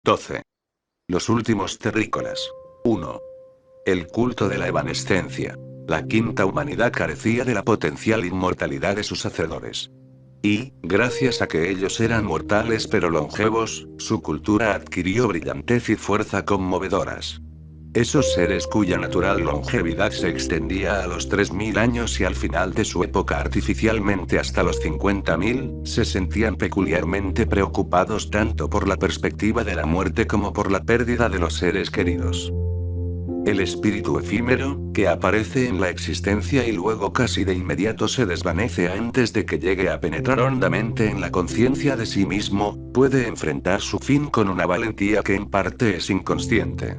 12. Los últimos terrícolas. 1. El culto de la evanescencia. La quinta humanidad carecía de la potencial inmortalidad de sus hacedores. Y, gracias a que ellos eran mortales pero longevos, su cultura adquirió brillantez y fuerza conmovedoras. Esos seres cuya natural longevidad se extendía a los 3000 años y al final de su época artificialmente hasta los 50.000, se sentían peculiarmente preocupados tanto por la perspectiva de la muerte como por la pérdida de los seres queridos. El espíritu efímero, que aparece en la existencia y luego casi de inmediato se desvanece antes de que llegue a penetrar hondamente en la conciencia de sí mismo, puede enfrentar su fin con una valentía que en parte es inconsciente.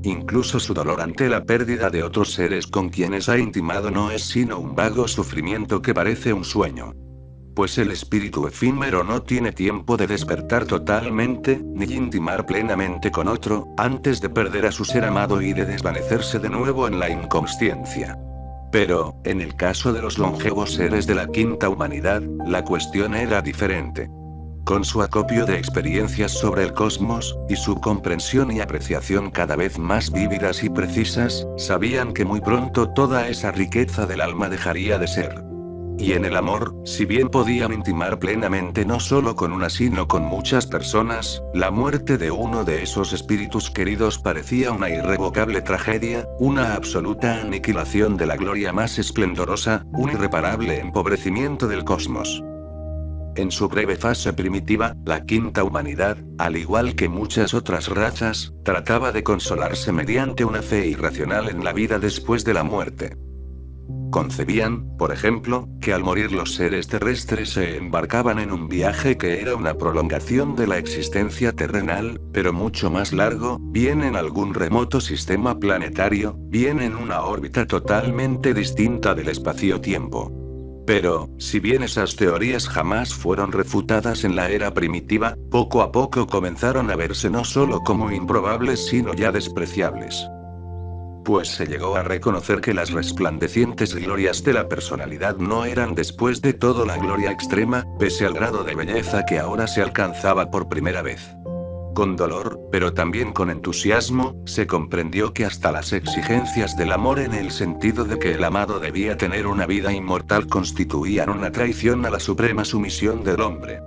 Incluso su dolor ante la pérdida de otros seres con quienes ha intimado no es sino un vago sufrimiento que parece un sueño. Pues el espíritu efímero no tiene tiempo de despertar totalmente, ni intimar plenamente con otro, antes de perder a su ser amado y de desvanecerse de nuevo en la inconsciencia. Pero, en el caso de los longevos seres de la quinta humanidad, la cuestión era diferente. Con su acopio de experiencias sobre el cosmos, y su comprensión y apreciación cada vez más vívidas y precisas, sabían que muy pronto toda esa riqueza del alma dejaría de ser. Y en el amor, si bien podían intimar plenamente no solo con una sino con muchas personas, la muerte de uno de esos espíritus queridos parecía una irrevocable tragedia, una absoluta aniquilación de la gloria más esplendorosa, un irreparable empobrecimiento del cosmos. En su breve fase primitiva, la quinta humanidad, al igual que muchas otras razas, trataba de consolarse mediante una fe irracional en la vida después de la muerte. Concebían, por ejemplo, que al morir los seres terrestres se embarcaban en un viaje que era una prolongación de la existencia terrenal, pero mucho más largo, bien en algún remoto sistema planetario, bien en una órbita totalmente distinta del espacio-tiempo. Pero, si bien esas teorías jamás fueron refutadas en la era primitiva, poco a poco comenzaron a verse no solo como improbables sino ya despreciables. Pues se llegó a reconocer que las resplandecientes glorias de la personalidad no eran después de todo la gloria extrema, pese al grado de belleza que ahora se alcanzaba por primera vez. Con dolor, pero también con entusiasmo, se comprendió que hasta las exigencias del amor en el sentido de que el amado debía tener una vida inmortal constituían una traición a la suprema sumisión del hombre.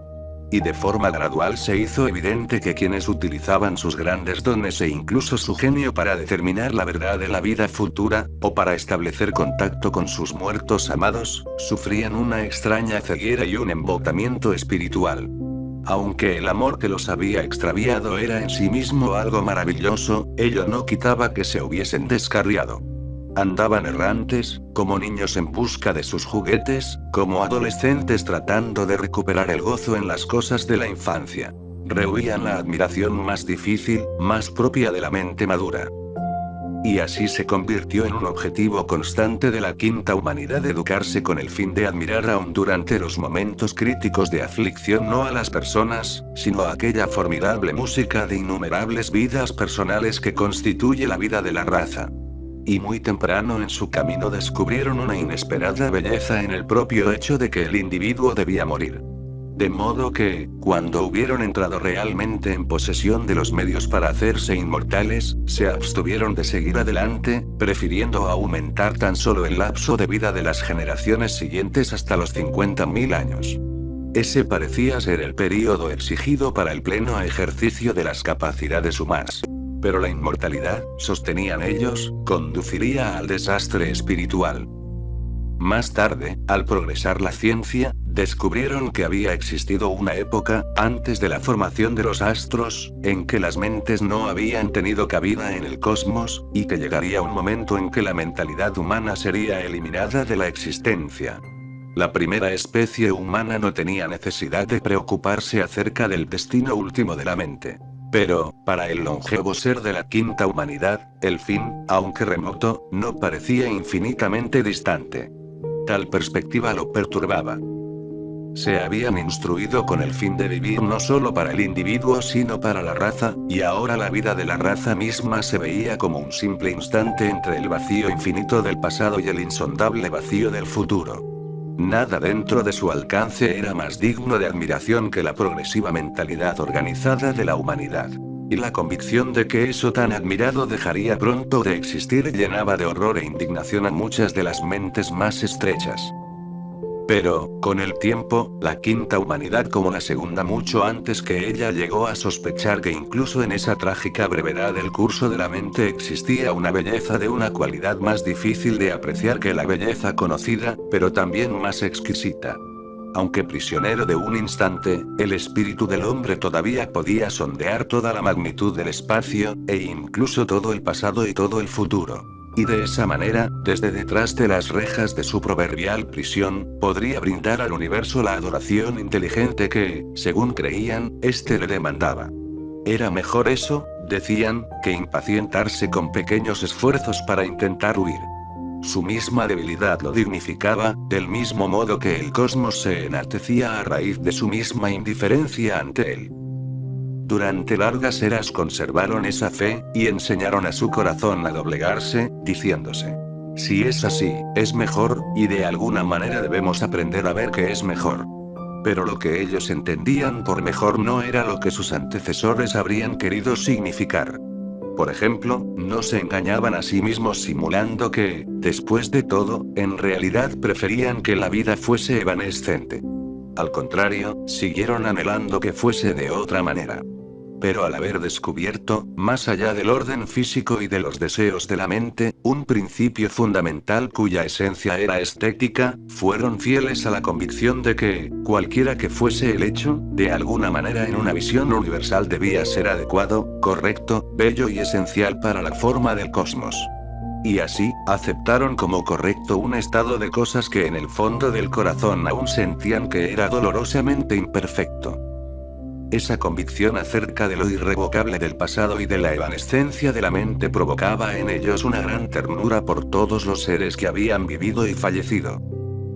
Y de forma gradual se hizo evidente que quienes utilizaban sus grandes dones e incluso su genio para determinar la verdad de la vida futura, o para establecer contacto con sus muertos amados, sufrían una extraña ceguera y un embotamiento espiritual. Aunque el amor que los había extraviado era en sí mismo algo maravilloso, ello no quitaba que se hubiesen descarriado. Andaban errantes, como niños en busca de sus juguetes, como adolescentes tratando de recuperar el gozo en las cosas de la infancia. Rehuían la admiración más difícil, más propia de la mente madura. Y así se convirtió en un objetivo constante de la quinta humanidad educarse con el fin de admirar aún durante los momentos críticos de aflicción no a las personas, sino a aquella formidable música de innumerables vidas personales que constituye la vida de la raza. Y muy temprano en su camino descubrieron una inesperada belleza en el propio hecho de que el individuo debía morir. De modo que, cuando hubieron entrado realmente en posesión de los medios para hacerse inmortales, se abstuvieron de seguir adelante, prefiriendo aumentar tan solo el lapso de vida de las generaciones siguientes hasta los 50.000 años. Ese parecía ser el período exigido para el pleno ejercicio de las capacidades humanas. Pero la inmortalidad, sostenían ellos, conduciría al desastre espiritual. Más tarde, al progresar la ciencia, descubrieron que había existido una época, antes de la formación de los astros, en que las mentes no habían tenido cabida en el cosmos, y que llegaría un momento en que la mentalidad humana sería eliminada de la existencia. La primera especie humana no tenía necesidad de preocuparse acerca del destino último de la mente. Pero, para el longevo ser de la quinta humanidad, el fin, aunque remoto, no parecía infinitamente distante. Tal perspectiva lo perturbaba. Se habían instruido con el fin de vivir no solo para el individuo sino para la raza, y ahora la vida de la raza misma se veía como un simple instante entre el vacío infinito del pasado y el insondable vacío del futuro. Nada dentro de su alcance era más digno de admiración que la progresiva mentalidad organizada de la humanidad. Y la convicción de que eso tan admirado dejaría pronto de existir llenaba de horror e indignación a muchas de las mentes más estrechas. Pero, con el tiempo, la quinta humanidad como la segunda mucho antes que ella llegó a sospechar que incluso en esa trágica brevedad del curso de la mente existía una belleza de una cualidad más difícil de apreciar que la belleza conocida, pero también más exquisita. Aunque prisionero de un instante, el espíritu del hombre todavía podía sondear toda la magnitud del espacio, e incluso todo el pasado y todo el futuro. Y de esa manera, desde detrás de las rejas de su proverbial prisión, podría brindar al universo la adoración inteligente que, según creían, éste le demandaba. Era mejor eso, decían, que impacientarse con pequeños esfuerzos para intentar huir. Su misma debilidad lo dignificaba, del mismo modo que el cosmos se enaltecía a raíz de su misma indiferencia ante él. Durante largas eras conservaron esa fe, y enseñaron a su corazón a doblegarse, diciéndose: si es así, es mejor, y de alguna manera debemos aprender a ver que es mejor. Pero lo que ellos entendían por mejor no era lo que sus antecesores habrían querido significar. Por ejemplo, no se engañaban a sí mismos simulando que, después de todo, en realidad preferían que la vida fuese evanescente. Al contrario, siguieron anhelando que fuese de otra manera. Pero al haber descubierto, más allá del orden físico y de los deseos de la mente, un principio fundamental cuya esencia era estética, fueron fieles a la convicción de que, cualquiera que fuese el hecho, de alguna manera en una visión universal debía ser adecuado, correcto, bello y esencial para la forma del cosmos. Y así, aceptaron como correcto un estado de cosas que en el fondo del corazón aún sentían que era dolorosamente imperfecto. Esa convicción acerca de lo irrevocable del pasado y de la evanescencia de la mente provocaba en ellos una gran ternura por todos los seres que habían vivido y fallecido.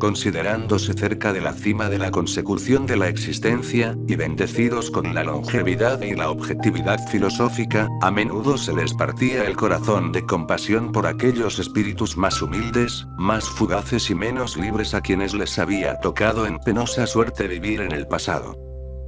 Considerándose cerca de la cima de la consecución de la existencia, y bendecidos con la longevidad y la objetividad filosófica, a menudo se les partía el corazón de compasión por aquellos espíritus más humildes, más fugaces y menos libres a quienes les había tocado en penosa suerte vivir en el pasado.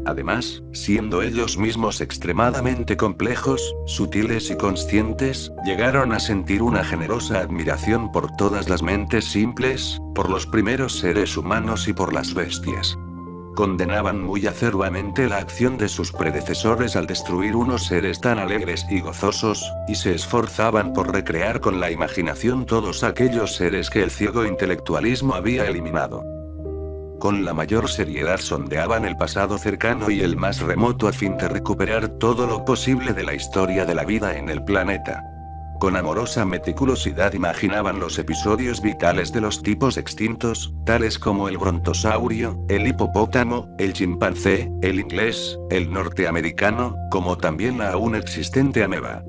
Además, siendo ellos mismos extremadamente complejos, sutiles y conscientes, llegaron a sentir una generosa admiración por todas las mentes simples, por los primeros seres humanos y por las bestias. Condenaban muy acerbamente la acción de sus predecesores al destruir unos seres tan alegres y gozosos, y se esforzaban por recrear con la imaginación todos aquellos seres que el ciego intelectualismo había eliminado. Con la mayor seriedad sondeaban el pasado cercano y el más remoto a fin de recuperar todo lo posible de la historia de la vida en el planeta. Con amorosa meticulosidad imaginaban los episodios vitales de los tipos extintos, tales como el brontosaurio, el hipopótamo, el chimpancé, el inglés, el norteamericano, como también la aún existente ameba.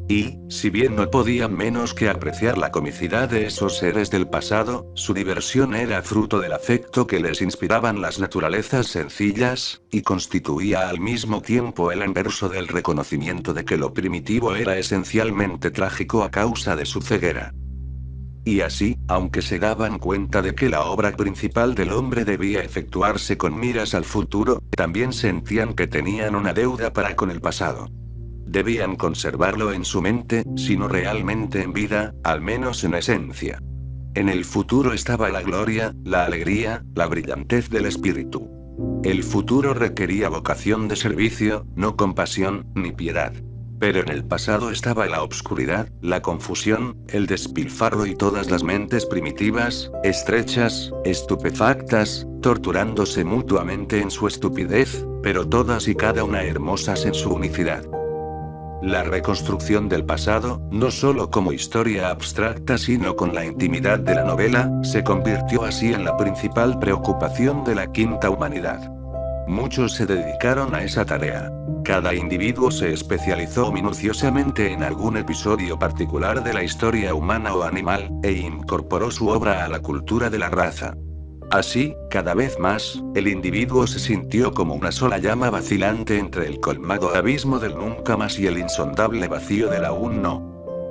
Y, si bien no podían menos que apreciar la comicidad de esos seres del pasado, su diversión era fruto del afecto que les inspiraban las naturalezas sencillas, y constituía al mismo tiempo el anverso del reconocimiento de que lo primitivo era esencialmente trágico a causa de su ceguera. Y así, aunque se daban cuenta de que la obra principal del hombre debía efectuarse con miras al futuro, también sentían que tenían una deuda para con el pasado. Debían conservarlo en su mente, si no realmente en vida, al menos en esencia. En el futuro estaba la gloria, la alegría, la brillantez del espíritu. El futuro requería vocación de servicio, no compasión, ni piedad. Pero en el pasado estaba la obscuridad, la confusión, el despilfarro y todas las mentes primitivas, estrechas, estupefactas, torturándose mutuamente en su estupidez, pero todas y cada una hermosas en su unicidad. La reconstrucción del pasado, no solo como historia abstracta sino con la intimidad de la novela, se convirtió así en la principal preocupación de la quinta humanidad. Muchos se dedicaron a esa tarea. Cada individuo se especializó minuciosamente en algún episodio particular de la historia humana o animal, e incorporó su obra a la cultura de la raza. Así, cada vez más, el individuo se sintió como una sola llama vacilante entre el colmado abismo del nunca más y el insondable vacío del aún no.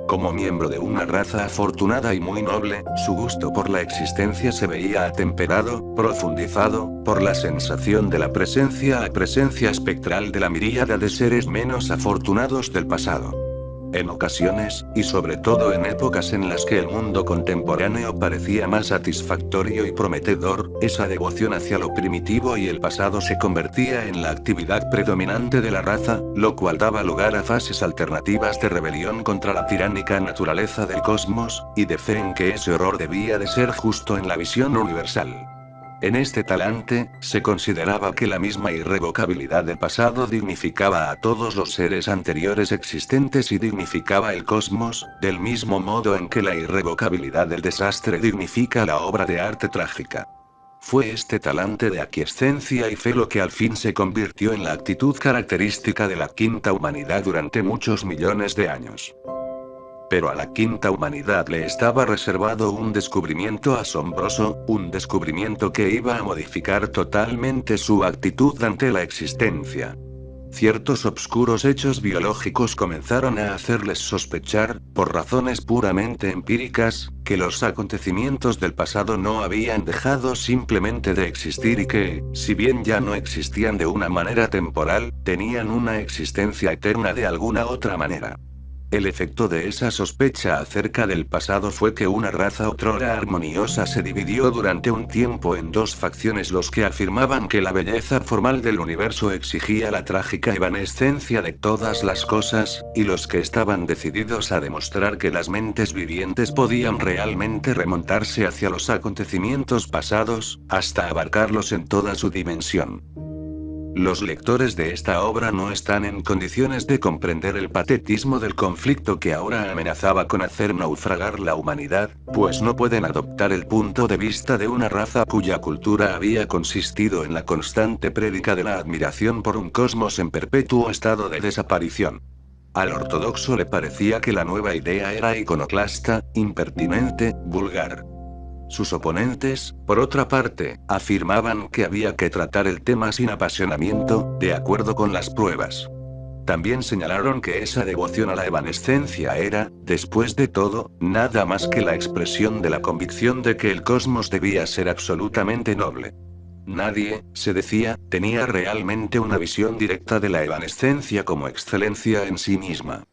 Como miembro de una raza afortunada y muy noble, su gusto por la existencia se veía atemperado, profundizado, por la sensación de la presencia a presencia espectral de la miríada de seres menos afortunados del pasado. En ocasiones, y sobre todo en épocas en las que el mundo contemporáneo parecía más satisfactorio y prometedor, esa devoción hacia lo primitivo y el pasado se convertía en la actividad predominante de la raza, lo cual daba lugar a fases alternativas de rebelión contra la tiránica naturaleza del cosmos, y de fe en que ese horror debía de ser justo en la visión universal. En este talante, se consideraba que la misma irrevocabilidad del pasado dignificaba a todos los seres anteriores existentes y dignificaba el cosmos, del mismo modo en que la irrevocabilidad del desastre dignifica la obra de arte trágica. Fue este talante de aquiescencia y fe lo que al fin se convirtió en la actitud característica de la quinta humanidad durante muchos millones de años. Pero a la quinta humanidad le estaba reservado un descubrimiento asombroso, un descubrimiento que iba a modificar totalmente su actitud ante la existencia. Ciertos obscuros hechos biológicos comenzaron a hacerles sospechar, por razones puramente empíricas, que los acontecimientos del pasado no habían dejado simplemente de existir y que, si bien ya no existían de una manera temporal, tenían una existencia eterna de alguna otra manera. El efecto de esa sospecha acerca del pasado fue que una raza otrora armoniosa se dividió durante un tiempo en dos facciones: los que afirmaban que la belleza formal del universo exigía la trágica evanescencia de todas las cosas, y los que estaban decididos a demostrar que las mentes vivientes podían realmente remontarse hacia los acontecimientos pasados, hasta abarcarlos en toda su dimensión. Los lectores de esta obra no están en condiciones de comprender el patetismo del conflicto que ahora amenazaba con hacer naufragar la humanidad, pues no pueden adoptar el punto de vista de una raza cuya cultura había consistido en la constante prédica de la admiración por un cosmos en perpetuo estado de desaparición. Al ortodoxo le parecía que la nueva idea era iconoclasta, impertinente, vulgar. Sus oponentes, por otra parte, afirmaban que había que tratar el tema sin apasionamiento, de acuerdo con las pruebas. También señalaron que esa devoción a la evanescencia era, después de todo, nada más que la expresión de la convicción de que el cosmos debía ser absolutamente noble. Nadie, se decía, tenía realmente una visión directa de la evanescencia como excelencia en sí misma.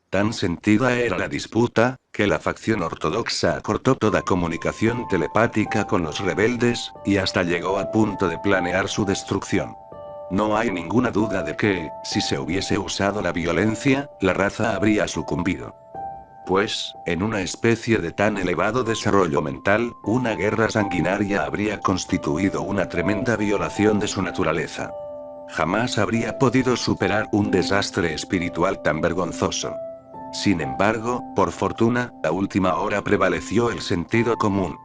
Tan sentida era la disputa, que la facción ortodoxa acortó toda comunicación telepática con los rebeldes, y hasta llegó a punto de planear su destrucción. No hay ninguna duda de que, si se hubiese usado la violencia, la raza habría sucumbido. Pues, en una especie de tan elevado desarrollo mental, una guerra sanguinaria habría constituido una tremenda violación de su naturaleza. Jamás habría podido superar un desastre espiritual tan vergonzoso. Sin embargo, por fortuna, a última hora prevaleció el sentido común.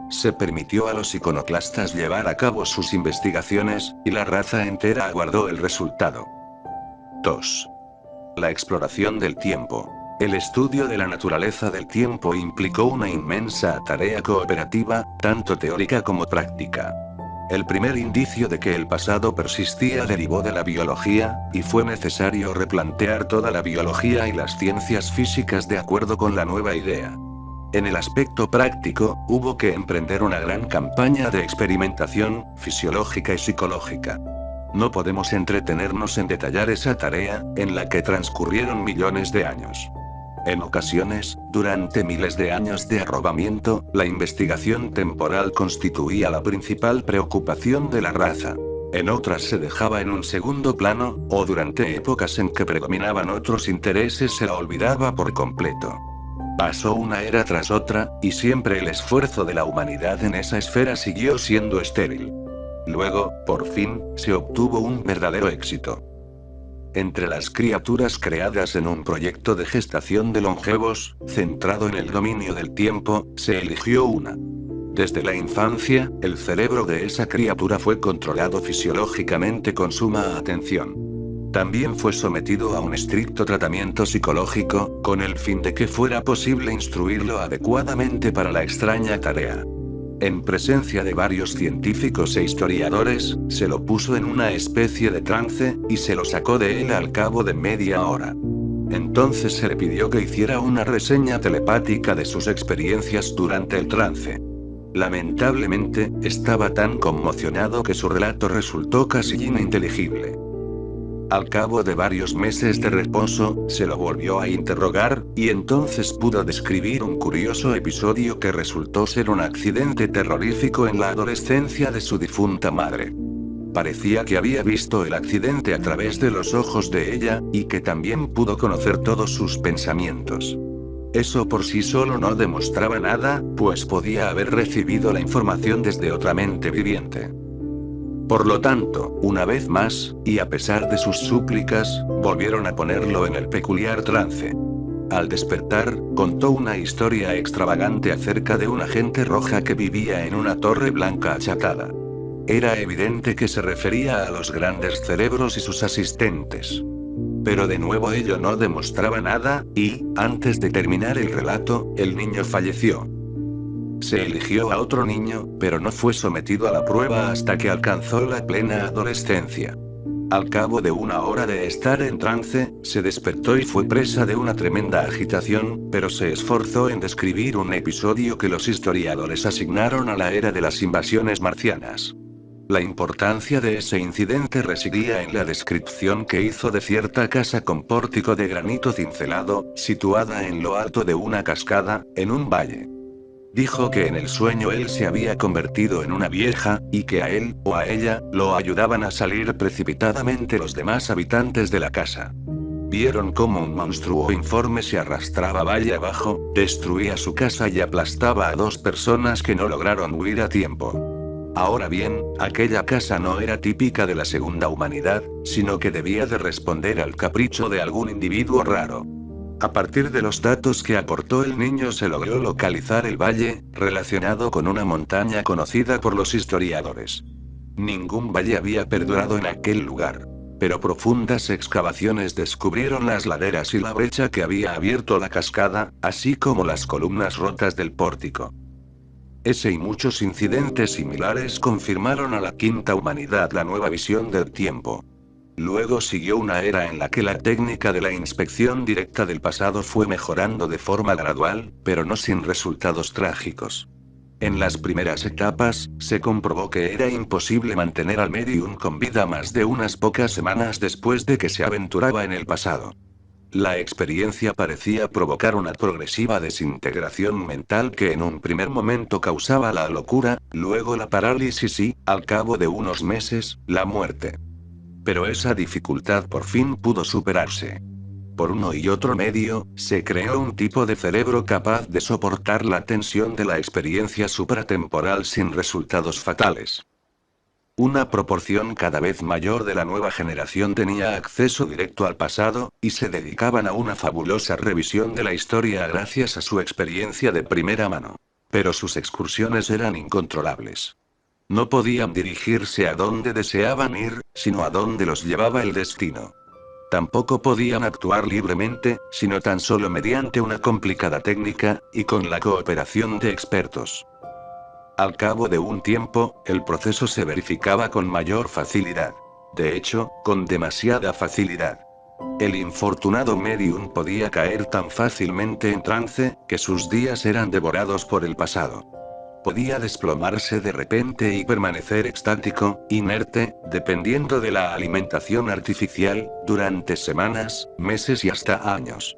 Se permitió a los iconoclastas llevar a cabo sus investigaciones, y la raza entera aguardó el resultado. 2. La exploración del tiempo. El estudio de la naturaleza del tiempo implicó una inmensa tarea cooperativa, tanto teórica como práctica. El primer indicio de que el pasado persistía derivó de la biología, y fue necesario replantear toda la biología y las ciencias físicas de acuerdo con la nueva idea. En el aspecto práctico, hubo que emprender una gran campaña de experimentación, fisiológica y psicológica. No podemos entretenernos en detallar esa tarea, en la que transcurrieron millones de años. En ocasiones, durante miles de años de arrobamiento, la investigación temporal constituía la principal preocupación de la raza. En otras se dejaba en un segundo plano, o durante épocas en que predominaban otros intereses se la olvidaba por completo. Pasó una era tras otra, y siempre el esfuerzo de la humanidad en esa esfera siguió siendo estéril. Luego, por fin, se obtuvo un verdadero éxito. Entre las criaturas creadas en un proyecto de gestación de longevos, centrado en el dominio del tiempo, se eligió una. Desde la infancia, el cerebro de esa criatura fue controlado fisiológicamente con suma atención. También fue sometido a un estricto tratamiento psicológico, con el fin de que fuera posible instruirlo adecuadamente para la extraña tarea. En presencia de varios científicos e historiadores, se lo puso en una especie de trance, y se lo sacó de él al cabo de media hora. Entonces se le pidió que hiciera una reseña telepática de sus experiencias durante el trance. Lamentablemente, estaba tan conmocionado que su relato resultó casi ininteligible. Al cabo de varios meses de reposo, se lo volvió a interrogar, y entonces pudo describir un curioso episodio que resultó ser un accidente terrorífico en la adolescencia de su difunta madre. Parecía que había visto el accidente a través de los ojos de ella, y que también pudo conocer todos sus pensamientos. Eso por sí solo no demostraba nada, pues podía haber recibido la información desde otra mente viviente. Por lo tanto, una vez más, y a pesar de sus súplicas, volvieron a ponerlo en el peculiar trance. Al despertar, contó una historia extravagante acerca de una agente roja que vivía en una torre blanca achatada. Era evidente que se refería a los grandes cerebros y sus asistentes. Pero de nuevo ello no demostraba nada, y, antes de terminar el relato, el niño falleció. Se eligió a otro niño, pero no fue sometido a la prueba hasta que alcanzó la plena adolescencia. Al cabo de una hora de estar en trance, se despertó y fue presa de una tremenda agitación, pero se esforzó en describir un episodio que los historiadores asignaron a la era de las invasiones marcianas. La importancia de ese incidente residía en la descripción que hizo de cierta casa con pórtico de granito cincelado, situada en lo alto de una cascada, en un valle. Dijo que en el sueño él se había convertido en una vieja, y que a él, o a ella, lo ayudaban a salir precipitadamente los demás habitantes de la casa. Vieron cómo un monstruo informe se arrastraba valle abajo, destruía su casa y aplastaba a 2 personas que no lograron huir a tiempo. Ahora bien, aquella casa no era típica de la segunda humanidad, sino que debía de responder al capricho de algún individuo raro. A partir de los datos que aportó el niño se logró localizar el valle, relacionado con una montaña conocida por los historiadores. Ningún valle había perdurado en aquel lugar. Pero profundas excavaciones descubrieron las laderas y la brecha que había abierto la cascada, así como las columnas rotas del pórtico. Ese y muchos incidentes similares confirmaron a la quinta humanidad la nueva visión del tiempo. Luego siguió una era en la que la técnica de la inspección directa del pasado fue mejorando de forma gradual, pero no sin resultados trágicos. En las primeras etapas, se comprobó que era imposible mantener al medium con vida más de unas pocas semanas después de que se aventuraba en el pasado. La experiencia parecía provocar una progresiva desintegración mental que en un primer momento causaba la locura, luego la parálisis y, al cabo de unos meses, la muerte. Pero esa dificultad por fin pudo superarse. Por uno y otro medio, se creó un tipo de cerebro capaz de soportar la tensión de la experiencia supratemporal sin resultados fatales. Una proporción cada vez mayor de la nueva generación tenía acceso directo al pasado, y se dedicaban a una fabulosa revisión de la historia gracias a su experiencia de primera mano. Pero sus excursiones eran incontrolables. No podían dirigirse a donde deseaban ir, sino a donde los llevaba el destino. Tampoco podían actuar libremente, sino tan solo mediante una complicada técnica, y con la cooperación de expertos. Al cabo de un tiempo, el proceso se verificaba con mayor facilidad. De hecho, con demasiada facilidad. El infortunado medium podía caer tan fácilmente en trance, que sus días eran devorados por el pasado. Podía desplomarse de repente y permanecer estático, inerte, dependiendo de la alimentación artificial, durante semanas, meses y hasta años.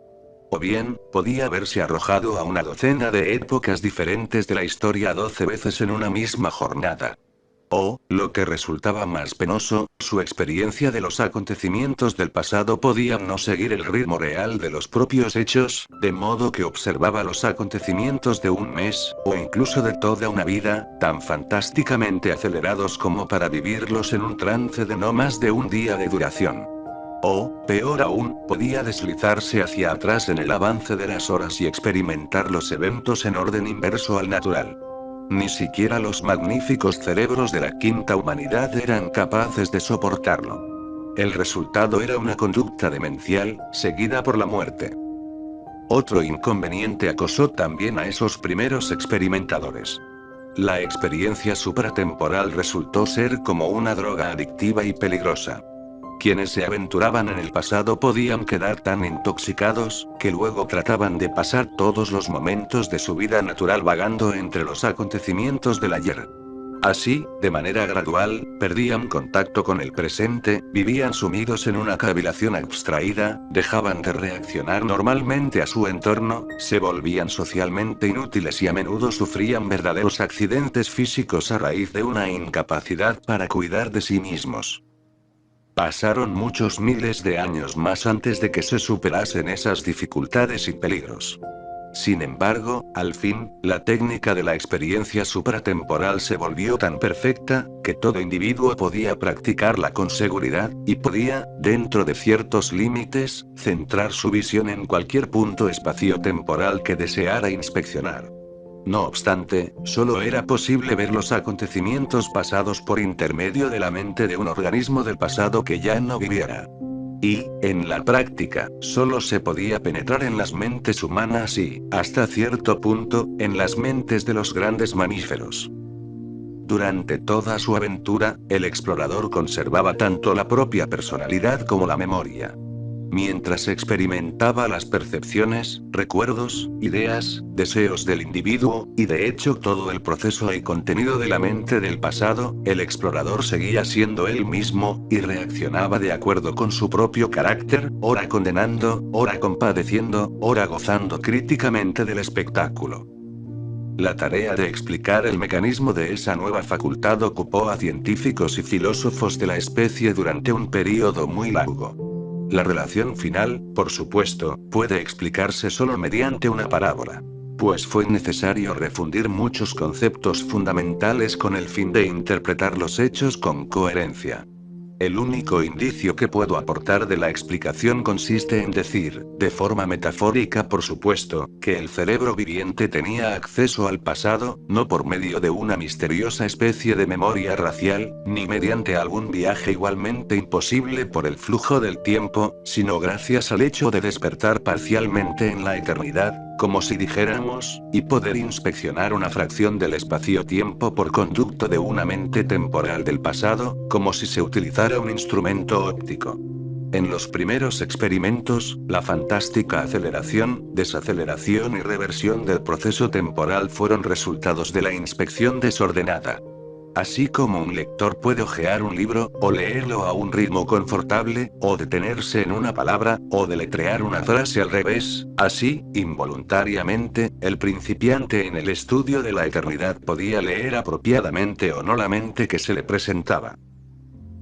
O bien, podía verse arrojado a una docena de épocas diferentes de la historia 12 veces en una misma jornada. O, lo que resultaba más penoso, su experiencia de los acontecimientos del pasado podía no seguir el ritmo real de los propios hechos, de modo que observaba los acontecimientos de un mes, o incluso de toda una vida, tan fantásticamente acelerados como para vivirlos en un trance de no más de un día de duración. O, peor aún, podía deslizarse hacia atrás en el avance de las horas y experimentar los eventos en orden inverso al natural. Ni siquiera los magníficos cerebros de la quinta humanidad eran capaces de soportarlo. El resultado era una conducta demencial, seguida por la muerte. Otro inconveniente acosó también a esos primeros experimentadores. La experiencia supratemporal resultó ser como una droga adictiva y peligrosa. Quienes se aventuraban en el pasado podían quedar tan intoxicados, que luego trataban de pasar todos los momentos de su vida natural vagando entre los acontecimientos del ayer. Así, de manera gradual, perdían contacto con el presente, vivían sumidos en una cavilación abstraída, dejaban de reaccionar normalmente a su entorno, se volvían socialmente inútiles y a menudo sufrían verdaderos accidentes físicos a raíz de una incapacidad para cuidar de sí mismos. Pasaron muchos miles de años más antes de que se superasen esas dificultades y peligros. Sin embargo, al fin, la técnica de la experiencia supratemporal se volvió tan perfecta, que todo individuo podía practicarla con seguridad, y podía, dentro de ciertos límites, centrar su visión en cualquier punto espaciotemporal que deseara inspeccionar. No obstante, solo era posible ver los acontecimientos pasados por intermedio de la mente de un organismo del pasado que ya no viviera. Y, en la práctica, solo se podía penetrar en las mentes humanas y, hasta cierto punto, en las mentes de los grandes mamíferos. Durante toda su aventura, el explorador conservaba tanto la propia personalidad como la memoria. Mientras experimentaba las percepciones, recuerdos, ideas, deseos del individuo, y de hecho todo el proceso y contenido de la mente del pasado, el explorador seguía siendo él mismo, y reaccionaba de acuerdo con su propio carácter, ora condenando, ora compadeciendo, ora gozando críticamente del espectáculo. La tarea de explicar el mecanismo de esa nueva facultad ocupó a científicos y filósofos de la especie durante un período muy largo. La relación final, por supuesto, puede explicarse solo mediante una parábola. Pues fue necesario refundir muchos conceptos fundamentales con el fin de interpretar los hechos con coherencia. El único indicio que puedo aportar de la explicación consiste en decir, de forma metafórica por supuesto, que el cerebro viviente tenía acceso al pasado, no por medio de una misteriosa especie de memoria racial, ni mediante algún viaje igualmente imposible por el flujo del tiempo, sino gracias al hecho de despertar parcialmente en la eternidad, como si dijéramos, y poder inspeccionar una fracción del espacio-tiempo por conducto de una mente temporal del pasado, como si se utilizara un instrumento óptico. En los primeros experimentos, la fantástica aceleración, desaceleración y reversión del proceso temporal fueron resultados de la inspección desordenada. Así como un lector puede hojear un libro, o leerlo a un ritmo confortable, o detenerse en una palabra, o deletrear una frase al revés, así, involuntariamente, el principiante en el estudio de la eternidad podía leer apropiadamente o no la mente que se le presentaba.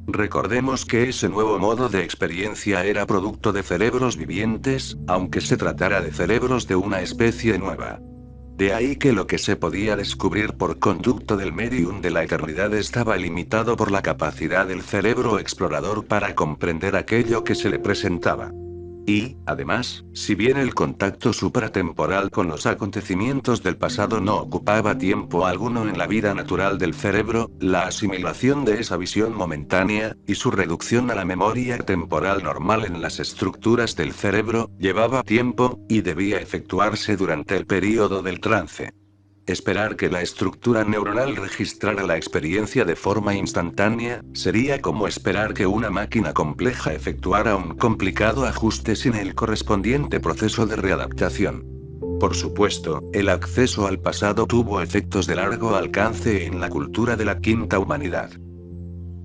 Recordemos que ese nuevo modo de experiencia era producto de cerebros vivientes, aunque se tratara de cerebros de una especie nueva. De ahí que lo que se podía descubrir por conducto del medium de la eternidad estaba limitado por la capacidad del cerebro explorador para comprender aquello que se le presentaba. Y, además, si bien el contacto supratemporal con los acontecimientos del pasado no ocupaba tiempo alguno en la vida natural del cerebro, la asimilación de esa visión momentánea, y su reducción a la memoria temporal normal en las estructuras del cerebro, llevaba tiempo, y debía efectuarse durante el período del trance. Esperar que la estructura neuronal registrara la experiencia de forma instantánea, sería como esperar que una máquina compleja efectuara un complicado ajuste sin el correspondiente proceso de readaptación. Por supuesto, el acceso al pasado tuvo efectos de largo alcance en la cultura de la quinta humanidad.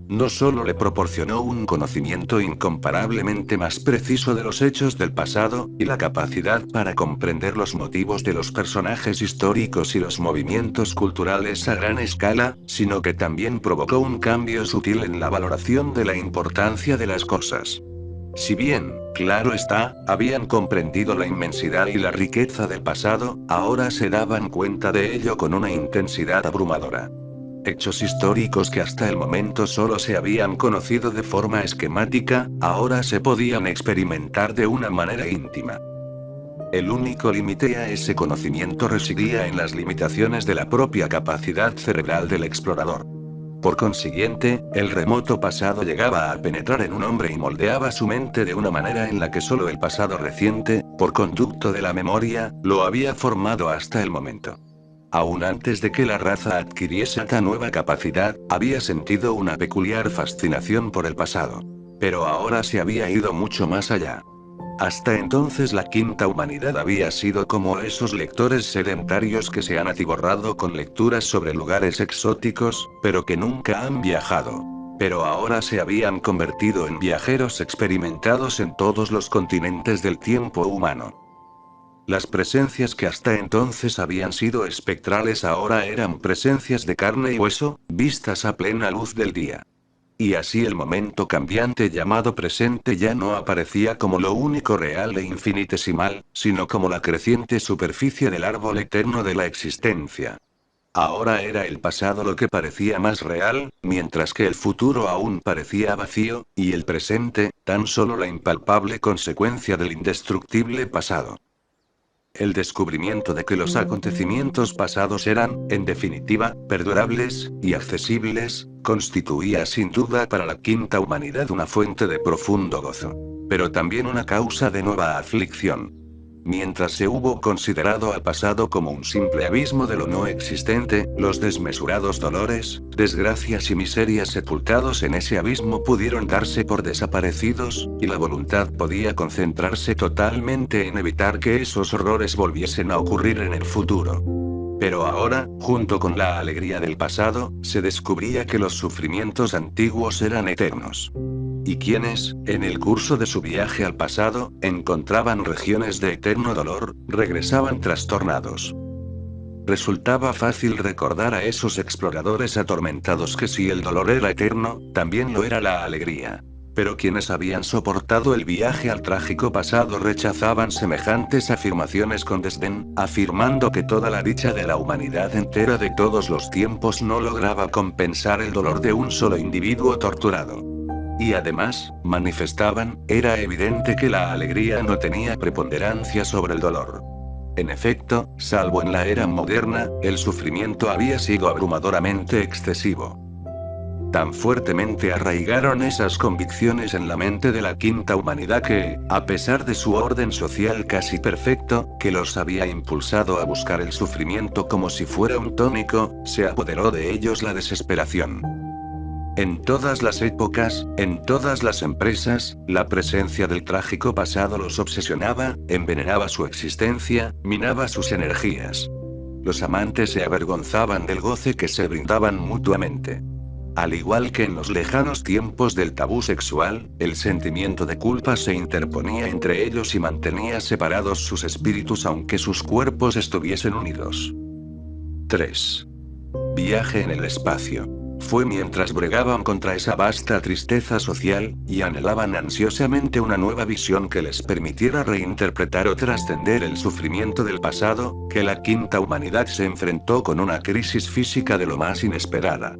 No solo le proporcionó un conocimiento incomparablemente más preciso de los hechos del pasado, y la capacidad para comprender los motivos de los personajes históricos y los movimientos culturales a gran escala, sino que también provocó un cambio sutil en la valoración de la importancia de las cosas. Si bien, claro está, habían comprendido la inmensidad y la riqueza del pasado, ahora se daban cuenta de ello con una intensidad abrumadora. Hechos históricos que hasta el momento solo se habían conocido de forma esquemática, ahora se podían experimentar de una manera íntima. El único límite a ese conocimiento residía en las limitaciones de la propia capacidad cerebral del explorador. Por consiguiente, el remoto pasado llegaba a penetrar en un hombre y moldeaba su mente de una manera en la que solo el pasado reciente, por conducto de la memoria, lo había formado hasta el momento. Aún antes de que la raza adquiriese esta nueva capacidad, había sentido una peculiar fascinación por el pasado. Pero ahora se había ido mucho más allá. Hasta entonces la quinta humanidad había sido como esos lectores sedentarios que se han atiborrado con lecturas sobre lugares exóticos, pero que nunca han viajado. Pero ahora se habían convertido en viajeros experimentados en todos los continentes del tiempo humano. Las presencias que hasta entonces habían sido espectrales ahora eran presencias de carne y hueso, vistas a plena luz del día. Y así el momento cambiante llamado presente ya no aparecía como lo único real e infinitesimal, sino como la creciente superficie del árbol eterno de la existencia. Ahora era el pasado lo que parecía más real, mientras que el futuro aún parecía vacío, y el presente, tan solo la impalpable consecuencia del indestructible pasado. El descubrimiento de que los acontecimientos pasados eran, en definitiva, perdurables y accesibles, constituía sin duda para la quinta humanidad una fuente de profundo gozo. Pero también una causa de nueva aflicción. Mientras se hubo considerado al pasado como un simple abismo de lo no existente, los desmesurados dolores, desgracias y miserias sepultados en ese abismo pudieron darse por desaparecidos, y la voluntad podía concentrarse totalmente en evitar que esos horrores volviesen a ocurrir en el futuro. Pero ahora, junto con la alegría del pasado, se descubría que los sufrimientos antiguos eran eternos. Y quienes, en el curso de su viaje al pasado, encontraban regiones de eterno dolor, regresaban trastornados. Resultaba fácil recordar a esos exploradores atormentados que si el dolor era eterno, también lo era la alegría. Pero quienes habían soportado el viaje al trágico pasado rechazaban semejantes afirmaciones con desdén, afirmando que toda la dicha de la humanidad entera de todos los tiempos no lograba compensar el dolor de un solo individuo torturado. Y además, manifestaban, era evidente que la alegría no tenía preponderancia sobre el dolor. En efecto, salvo en la era moderna, el sufrimiento había sido abrumadoramente excesivo. Tan fuertemente arraigaron esas convicciones en la mente de la quinta humanidad que, a pesar de su orden social casi perfecto, que los había impulsado a buscar el sufrimiento como si fuera un tónico, se apoderó de ellos la desesperación. En todas las épocas, en todas las empresas, la presencia del trágico pasado los obsesionaba, envenenaba su existencia, minaba sus energías. Los amantes se avergonzaban del goce que se brindaban mutuamente. Al igual que en los lejanos tiempos del tabú sexual, el sentimiento de culpa se interponía entre ellos y mantenía separados sus espíritus aunque sus cuerpos estuviesen unidos. 3. Viaje en el espacio. Fue mientras bregaban contra esa vasta tristeza social, y anhelaban ansiosamente una nueva visión que les permitiera reinterpretar o trascender el sufrimiento del pasado, que la quinta humanidad se enfrentó con una crisis física de lo más inesperada.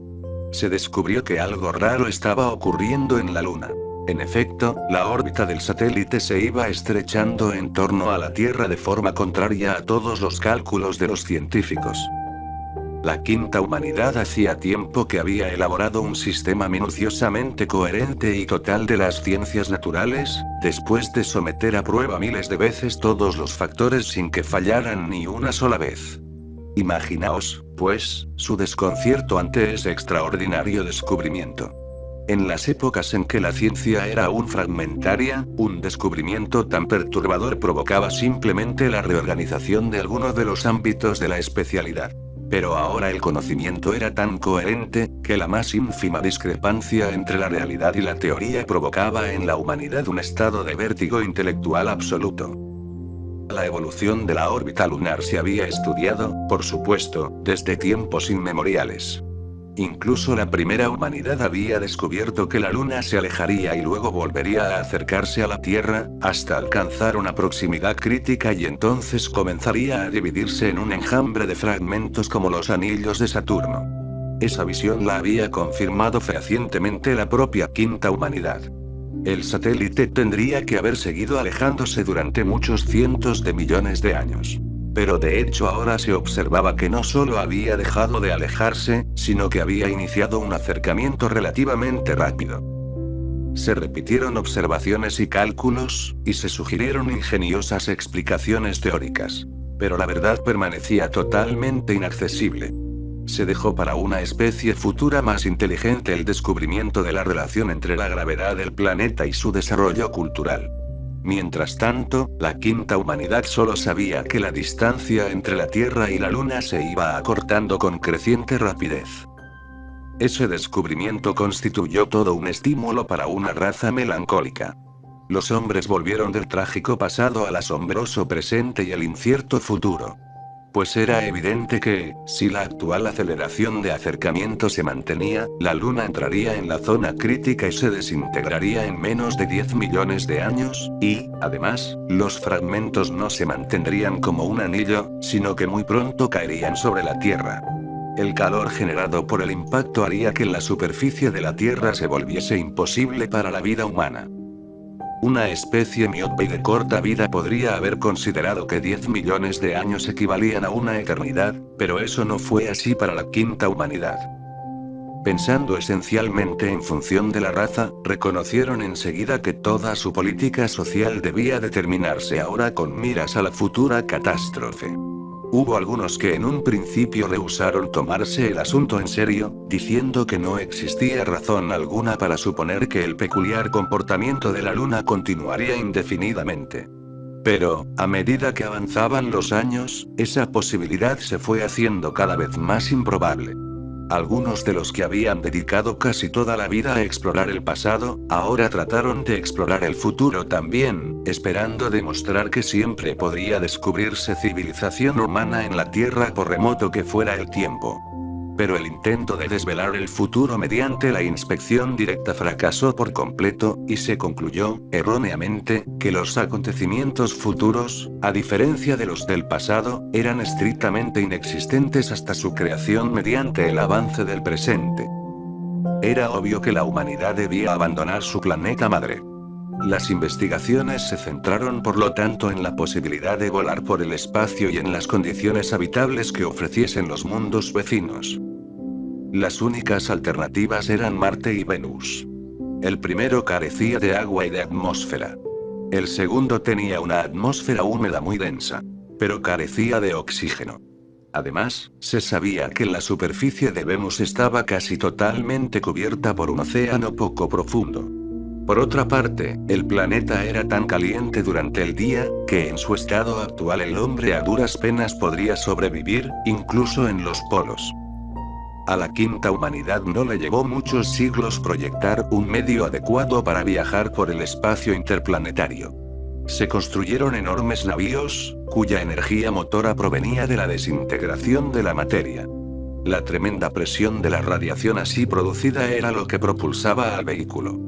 Se descubrió que algo raro estaba ocurriendo en la Luna. En efecto, la órbita del satélite se iba estrechando en torno a la Tierra de forma contraria a todos los cálculos de los científicos. La quinta humanidad hacía tiempo que había elaborado un sistema minuciosamente coherente y total de las ciencias naturales, después de someter a prueba miles de veces todos los factores sin que fallaran ni una sola vez. Imaginaos, pues, su desconcierto ante ese extraordinario descubrimiento. En las épocas en que la ciencia era aún fragmentaria, un descubrimiento tan perturbador provocaba simplemente la reorganización de alguno de los ámbitos de la especialidad. Pero ahora el conocimiento era tan coherente, que la más ínfima discrepancia entre la realidad y la teoría provocaba en la humanidad un estado de vértigo intelectual absoluto. La evolución de la órbita lunar se había estudiado, por supuesto, desde tiempos inmemoriales. Incluso la primera humanidad había descubierto que la Luna se alejaría y luego volvería a acercarse a la Tierra, hasta alcanzar una proximidad crítica y entonces comenzaría a dividirse en un enjambre de fragmentos como los anillos de Saturno. Esa visión la había confirmado fehacientemente la propia quinta humanidad. El satélite tendría que haber seguido alejándose durante muchos cientos de millones de años. Pero de hecho ahora se observaba que no solo había dejado de alejarse, sino que había iniciado un acercamiento relativamente rápido. Se repitieron observaciones y cálculos, y se sugirieron ingeniosas explicaciones teóricas. Pero la verdad permanecía totalmente inaccesible. se dejó para una especie futura más inteligente el descubrimiento de la relación entre la gravedad del planeta y su desarrollo cultural. Mientras tanto, la quinta humanidad solo sabía que la distancia entre la Tierra y la Luna se iba acortando con creciente rapidez. Ese descubrimiento constituyó todo un estímulo para una raza melancólica. Los hombres volvieron del trágico pasado al asombroso presente y el incierto futuro. Pues era evidente que, si la actual aceleración de acercamiento se mantenía, la Luna entraría en la zona crítica y se desintegraría en menos de 10 millones de años, y, además, los fragmentos no se mantendrían como un anillo, sino que muy pronto caerían sobre la Tierra. El calor generado por el impacto haría que la superficie de la Tierra se volviese imposible para la vida humana. Una especie miope y de corta vida podría haber considerado que 10 millones de años equivalían a una eternidad, pero eso no fue así para la quinta humanidad. Pensando esencialmente en función de la raza, reconocieron enseguida que toda su política social debía determinarse ahora con miras a la futura catástrofe. Hubo algunos que en un principio rehusaron tomarse el asunto en serio, diciendo que no existía razón alguna para suponer que el peculiar comportamiento de la Luna continuaría indefinidamente. Pero, a medida que avanzaban los años, esa posibilidad se fue haciendo cada vez más improbable. Algunos de los que habían dedicado casi toda la vida a explorar el pasado, ahora trataron de explorar el futuro también, esperando demostrar que siempre podría descubrirse civilización humana en la Tierra por remoto que fuera el tiempo. Pero el intento de desvelar el futuro mediante la inspección directa fracasó por completo, y se concluyó, erróneamente, que los acontecimientos futuros, a diferencia de los del pasado, eran estrictamente inexistentes hasta su creación mediante el avance del presente. Era obvio que la humanidad debía abandonar su planeta madre. Las investigaciones se centraron por lo tanto en la posibilidad de volar por el espacio y en las condiciones habitables que ofreciesen los mundos vecinos. Las únicas alternativas eran Marte y Venus. El primero carecía de agua y de atmósfera. El segundo tenía una atmósfera húmeda muy densa, pero carecía de oxígeno. Además, se sabía que la superficie de Venus estaba casi totalmente cubierta por un océano poco profundo. Por otra parte, el planeta era tan caliente durante el día, que en su estado actual el hombre a duras penas podría sobrevivir, incluso en los polos. A la quinta humanidad no le llevó muchos siglos proyectar un medio adecuado para viajar por el espacio interplanetario. Se construyeron enormes navíos, cuya energía motora provenía de la desintegración de la materia. La tremenda presión de la radiación así producida era lo que propulsaba al vehículo.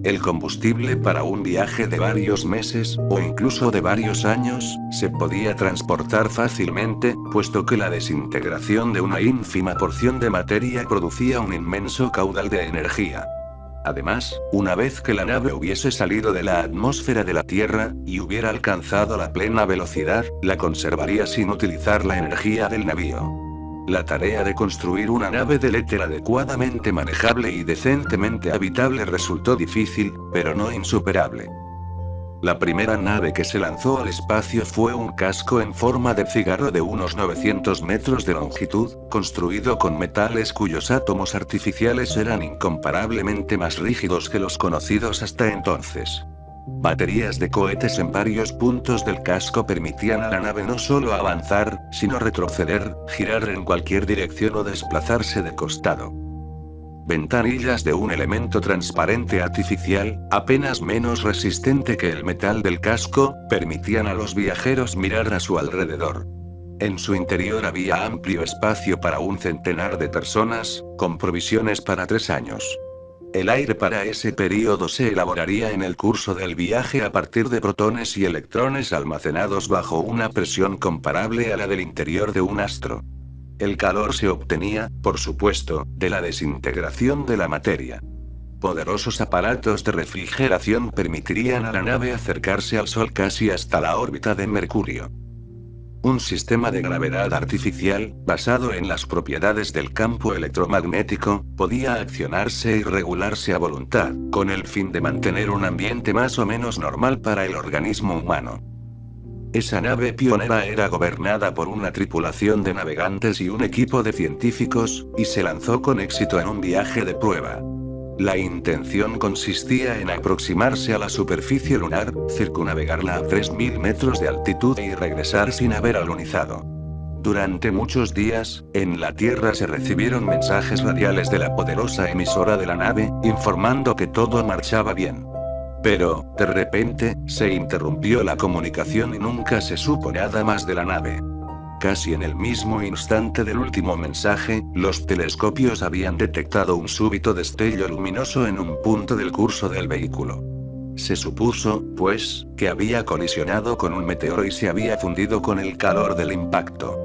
El combustible para un viaje de varios meses, o incluso de varios años, se podía transportar fácilmente, puesto que la desintegración de una ínfima porción de materia producía un inmenso caudal de energía. Además, una vez que la nave hubiese salido de la atmósfera de la Tierra, y hubiera alcanzado la plena velocidad, la conservaría sin utilizar la energía del navío. La tarea de construir una nave del éter adecuadamente manejable y decentemente habitable resultó difícil, pero no insuperable. La primera nave que se lanzó al espacio fue un casco en forma de cigarro de unos 900 metros de longitud, construido con metales cuyos átomos artificiales eran incomparablemente más rígidos que los conocidos hasta entonces. Baterías de cohetes en varios puntos del casco permitían a la nave no solo avanzar, sino retroceder, girar en cualquier dirección o desplazarse de costado. Ventanillas de un elemento transparente artificial, apenas menos resistente que el metal del casco, permitían a los viajeros mirar a su alrededor. En su interior había amplio espacio para un centenar de personas, con provisiones para 3 años. El aire para ese período se elaboraría en el curso del viaje a partir de protones y electrones almacenados bajo una presión comparable a la del interior de un astro. El calor se obtenía, por supuesto, de la desintegración de la materia. Poderosos aparatos de refrigeración permitirían a la nave acercarse al Sol casi hasta la órbita de Mercurio. Un sistema de gravedad artificial, basado en las propiedades del campo electromagnético, podía accionarse y regularse a voluntad, con el fin de mantener un ambiente más o menos normal para el organismo humano. Esa nave pionera era gobernada por una tripulación de navegantes y un equipo de científicos, y se lanzó con éxito en un viaje de prueba. La intención consistía en aproximarse a la superficie lunar, circunnavegarla a 3000 metros de altitud y regresar sin haber alunizado. Durante muchos días, en la Tierra se recibieron mensajes radiales de la poderosa emisora de la nave, informando que todo marchaba bien. Pero, de repente, se interrumpió la comunicación y nunca se supo nada más de la nave. Casi en el mismo instante del último mensaje, los telescopios habían detectado un súbito destello luminoso en un punto del curso del vehículo. Se supuso, pues, que había colisionado con un meteoro y se había fundido con el calor del impacto.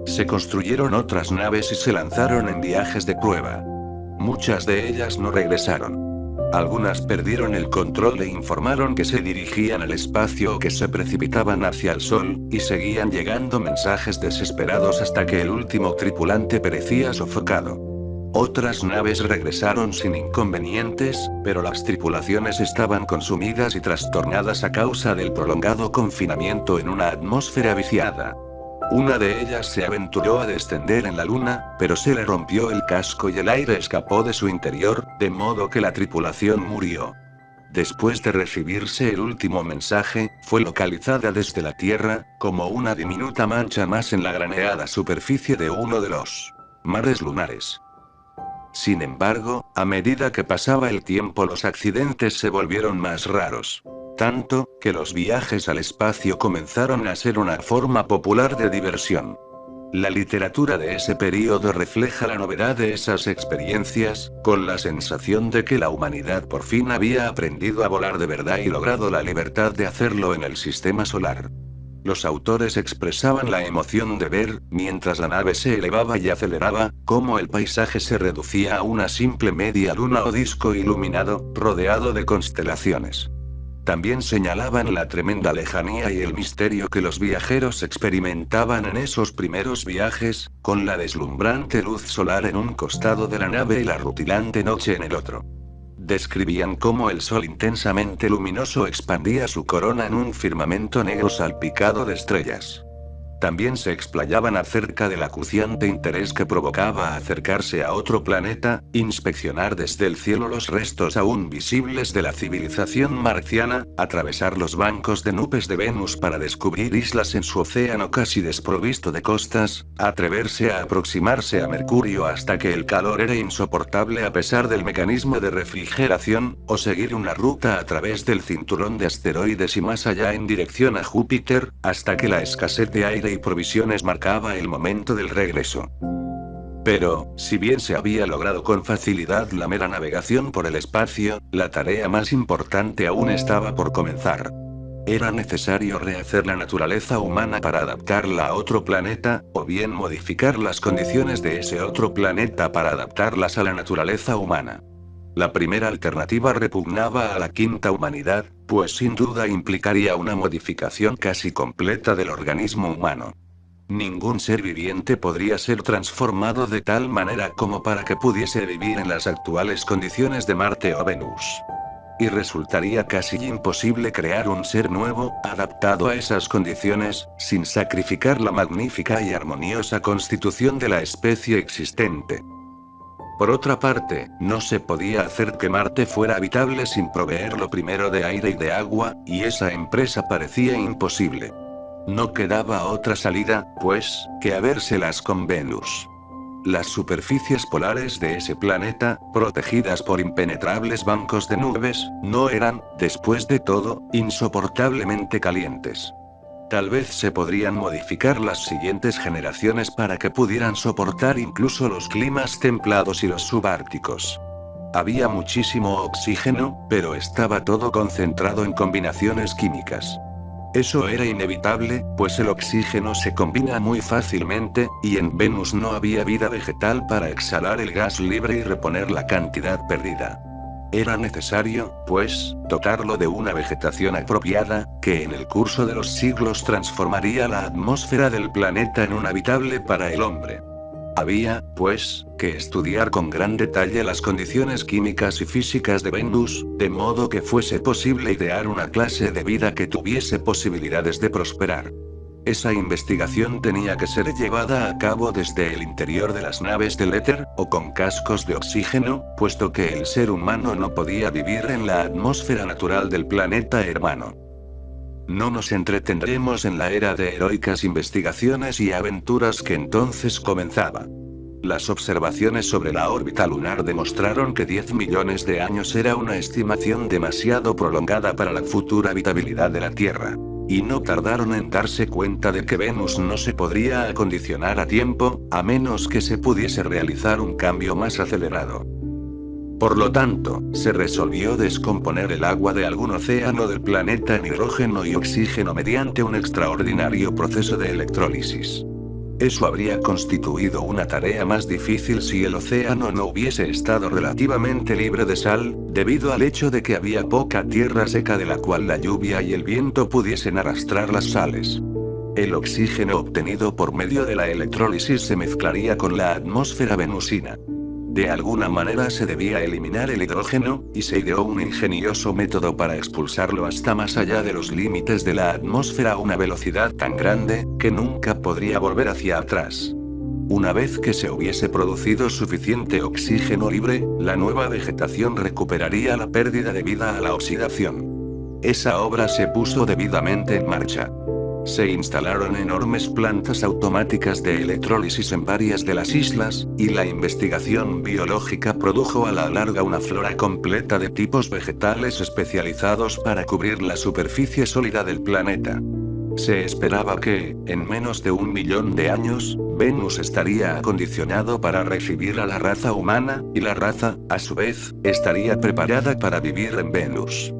Se construyeron otras naves y se lanzaron en viajes de prueba. Muchas de ellas no regresaron. Algunas perdieron el control e informaron que se dirigían al espacio o que se precipitaban hacia el Sol, y seguían llegando mensajes desesperados hasta que el último tripulante perecía sofocado. Otras naves regresaron sin inconvenientes, pero las tripulaciones estaban consumidas y trastornadas a causa del prolongado confinamiento en una atmósfera viciada. Una de ellas se aventuró a descender en la Luna, pero se le rompió el casco y el aire escapó de su interior, de modo que la tripulación murió. Después de recibirse el último mensaje, fue localizada desde la Tierra, como una diminuta mancha más en la graneada superficie de uno de los mares lunares. Sin embargo, a medida que pasaba el tiempo los accidentes se volvieron más raros. Tanto, que los viajes al espacio comenzaron a ser una forma popular de diversión. La literatura de ese período refleja la novedad de esas experiencias, con la sensación de que la humanidad por fin había aprendido a volar de verdad y logrado la libertad de hacerlo en el sistema solar. Los autores expresaban la emoción de ver, mientras la nave se elevaba y aceleraba, cómo el paisaje se reducía a una simple media luna o disco iluminado, rodeado de constelaciones. También señalaban la tremenda lejanía y el misterio que los viajeros experimentaban en esos primeros viajes, con la deslumbrante luz solar en un costado de la nave y la rutilante noche en el otro. Describían cómo el sol intensamente luminoso expandía su corona en un firmamento negro salpicado de estrellas. También se explayaban acerca del acuciante interés que provocaba acercarse a otro planeta, inspeccionar desde el cielo los restos aún visibles de la civilización marciana, atravesar los bancos de nubes de Venus para descubrir islas en su océano casi desprovisto de costas, atreverse a aproximarse a Mercurio hasta que el calor era insoportable a pesar del mecanismo de refrigeración, o seguir una ruta a través del cinturón de asteroides y más allá en dirección a Júpiter, hasta que la escasez de aire y provisiones marcaba el momento del regreso. Pero, si bien se había logrado con facilidad la mera navegación por el espacio, la tarea más importante aún estaba por comenzar. Era necesario rehacer la naturaleza humana para adaptarla a otro planeta, o bien modificar las condiciones de ese otro planeta para adaptarlas a la naturaleza humana. La primera alternativa repugnaba a la quinta humanidad, pues sin duda implicaría una modificación casi completa del organismo humano. Ningún ser viviente podría ser transformado de tal manera como para que pudiese vivir en las actuales condiciones de Marte o Venus. Y resultaría casi imposible crear un ser nuevo, adaptado a esas condiciones, sin sacrificar la magnífica y armoniosa constitución de la especie existente. Por otra parte, no se podía hacer que Marte fuera habitable sin proveerlo primero de aire y de agua, y esa empresa parecía imposible. No quedaba otra salida, pues, que habérselas con Venus. Las superficies polares de ese planeta, protegidas por impenetrables bancos de nubes, no eran, después de todo, insoportablemente calientes. Tal vez se podrían modificar las siguientes generaciones para que pudieran soportar incluso los climas templados y los subárticos. Había muchísimo oxígeno, pero estaba todo concentrado en combinaciones químicas. Eso era inevitable, pues el oxígeno se combina muy fácilmente, y en Venus no había vida vegetal para exhalar el gas libre y reponer la cantidad perdida. Era necesario, pues, dotarlo de una vegetación apropiada, que en el curso de los siglos transformaría la atmósfera del planeta en un habitable para el hombre. Había, pues, que estudiar con gran detalle las condiciones químicas y físicas de Venus, de modo que fuese posible idear una clase de vida que tuviese posibilidades de prosperar. Esa investigación tenía que ser llevada a cabo desde el interior de las naves del éter, o con cascos de oxígeno, puesto que el ser humano no podía vivir en la atmósfera natural del planeta hermano. No nos entretendremos en la era de heroicas investigaciones y aventuras que entonces comenzaba. Las observaciones sobre la órbita lunar demostraron que 10 millones de años era una estimación demasiado prolongada para la futura habitabilidad de la Tierra. Y no tardaron en darse cuenta de que Venus no se podría acondicionar a tiempo, a menos que se pudiese realizar un cambio más acelerado. Por lo tanto, se resolvió descomponer el agua de algún océano del planeta en hidrógeno y oxígeno mediante un extraordinario proceso de electrólisis. Eso habría constituido una tarea más difícil si el océano no hubiese estado relativamente libre de sal, debido al hecho de que había poca tierra seca de la cual la lluvia y el viento pudiesen arrastrar las sales. El oxígeno obtenido por medio de la electrólisis se mezclaría con la atmósfera venusina. De alguna manera se debía eliminar el hidrógeno, y se ideó un ingenioso método para expulsarlo hasta más allá de los límites de la atmósfera a una velocidad tan grande, que nunca podría volver hacia atrás. Una vez que se hubiese producido suficiente oxígeno libre, la nueva vegetación recuperaría la pérdida debida a la oxidación. Esa obra se puso debidamente en marcha. Se instalaron enormes plantas automáticas de electrólisis en varias de las islas, y la investigación biológica produjo a la larga una flora completa de tipos vegetales especializados para cubrir la superficie sólida del planeta. Se esperaba que, en menos de 1 millón de años, Venus estaría acondicionado para recibir a la raza humana, y la raza, a su vez, estaría preparada para vivir en Venus.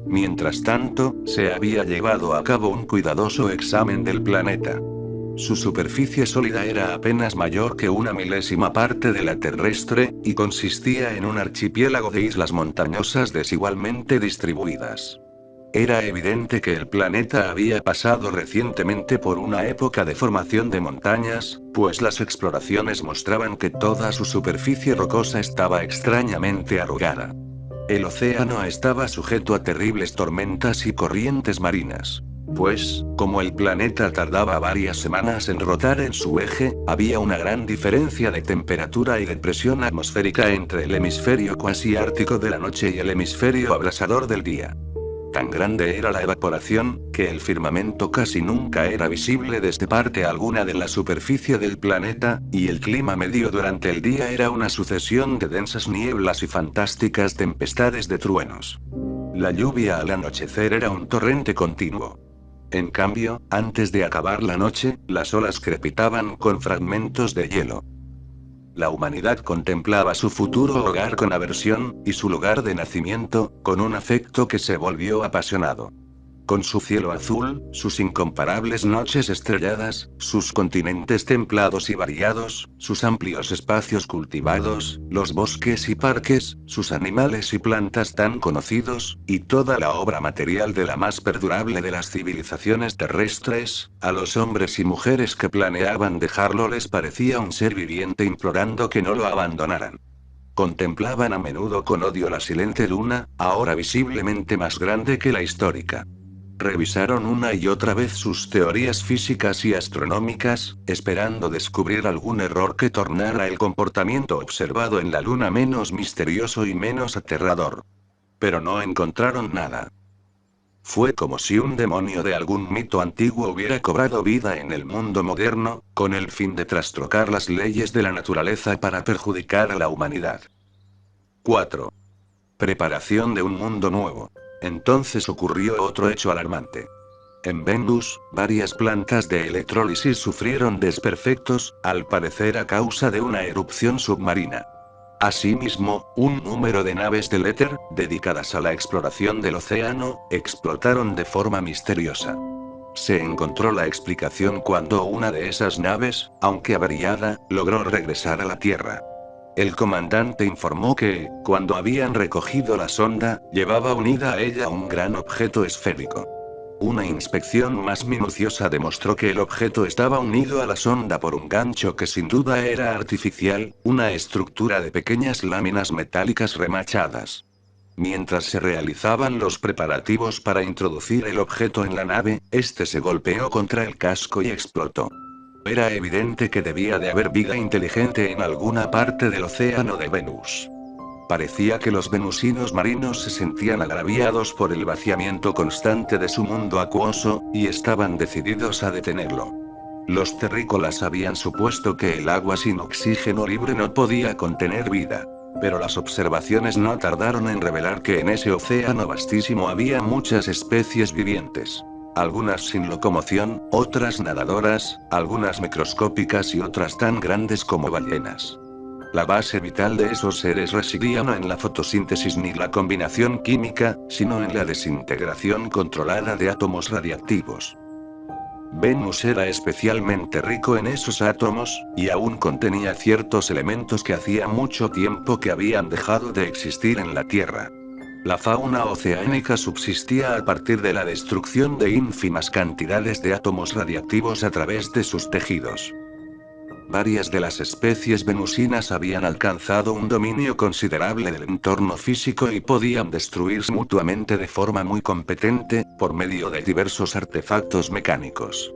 Mientras tanto, se había llevado a cabo un cuidadoso examen del planeta. Su superficie sólida era apenas mayor que una milésima parte de la terrestre, y consistía en un archipiélago de islas montañosas desigualmente distribuidas. Era evidente que el planeta había pasado recientemente por una época de formación de montañas, pues las exploraciones mostraban que toda su superficie rocosa estaba extrañamente arrugada. El océano estaba sujeto a terribles tormentas y corrientes marinas. Pues, como el planeta tardaba varias semanas en rotar en su eje, había una gran diferencia de temperatura y de presión atmosférica entre el hemisferio cuasi ártico de la noche y el hemisferio abrasador del día. Tan grande era la evaporación, que el firmamento casi nunca era visible desde parte alguna de la superficie del planeta, y el clima medio durante el día era una sucesión de densas nieblas y fantásticas tempestades de truenos. La lluvia al anochecer era un torrente continuo. En cambio, antes de acabar la noche, las olas crepitaban con fragmentos de hielo. La humanidad contemplaba su futuro hogar con aversión, y su lugar de nacimiento, con un afecto que se volvió apasionado. Con su cielo azul, sus incomparables noches estrelladas, sus continentes templados y variados, sus amplios espacios cultivados, los bosques y parques, sus animales y plantas tan conocidos, y toda la obra material de la más perdurable de las civilizaciones terrestres, a los hombres y mujeres que planeaban dejarlo les parecía un ser viviente implorando que no lo abandonaran. Contemplaban a menudo con odio la silente luna, ahora visiblemente más grande que la histórica. Revisaron una y otra vez sus teorías físicas y astronómicas, esperando descubrir algún error que tornara el comportamiento observado en la luna menos misterioso y menos aterrador. Pero no encontraron nada. Fue como si un demonio de algún mito antiguo hubiera cobrado vida en el mundo moderno, con el fin de trastrocar las leyes de la naturaleza para perjudicar a la humanidad. 4. Preparación de un mundo nuevo. Entonces ocurrió otro hecho alarmante. En Venus, varias plantas de electrólisis sufrieron desperfectos, al parecer a causa de una erupción submarina. Asimismo, un número de naves del éter, dedicadas a la exploración del océano, explotaron de forma misteriosa. Se encontró la explicación cuando una de esas naves, aunque averiada, logró regresar a la Tierra. El comandante informó que, cuando habían recogido la sonda, llevaba unida a ella un gran objeto esférico. Una inspección más minuciosa demostró que el objeto estaba unido a la sonda por un gancho que sin duda era artificial, una estructura de pequeñas láminas metálicas remachadas. Mientras se realizaban los preparativos para introducir el objeto en la nave, este se golpeó contra el casco y explotó. Era evidente que debía de haber vida inteligente en alguna parte del océano de Venus. Parecía que los venusinos marinos se sentían agraviados por el vaciamiento constante de su mundo acuoso, y estaban decididos a detenerlo. Los terrícolas habían supuesto que el agua sin oxígeno libre no podía contener vida. Pero las observaciones no tardaron en revelar que en ese océano vastísimo había muchas especies vivientes. Algunas sin locomoción, otras nadadoras, algunas microscópicas y otras tan grandes como ballenas. La base vital de esos seres residía no en la fotosíntesis ni la combinación química, sino en la desintegración controlada de átomos radiactivos. Venus era especialmente rico en esos átomos, y aún contenía ciertos elementos que hacía mucho tiempo que habían dejado de existir en la Tierra. La fauna oceánica subsistía a partir de la destrucción de ínfimas cantidades de átomos radiactivos a través de sus tejidos. Varias de las especies venusinas habían alcanzado un dominio considerable del entorno físico y podían destruirse mutuamente de forma muy competente, por medio de diversos artefactos mecánicos.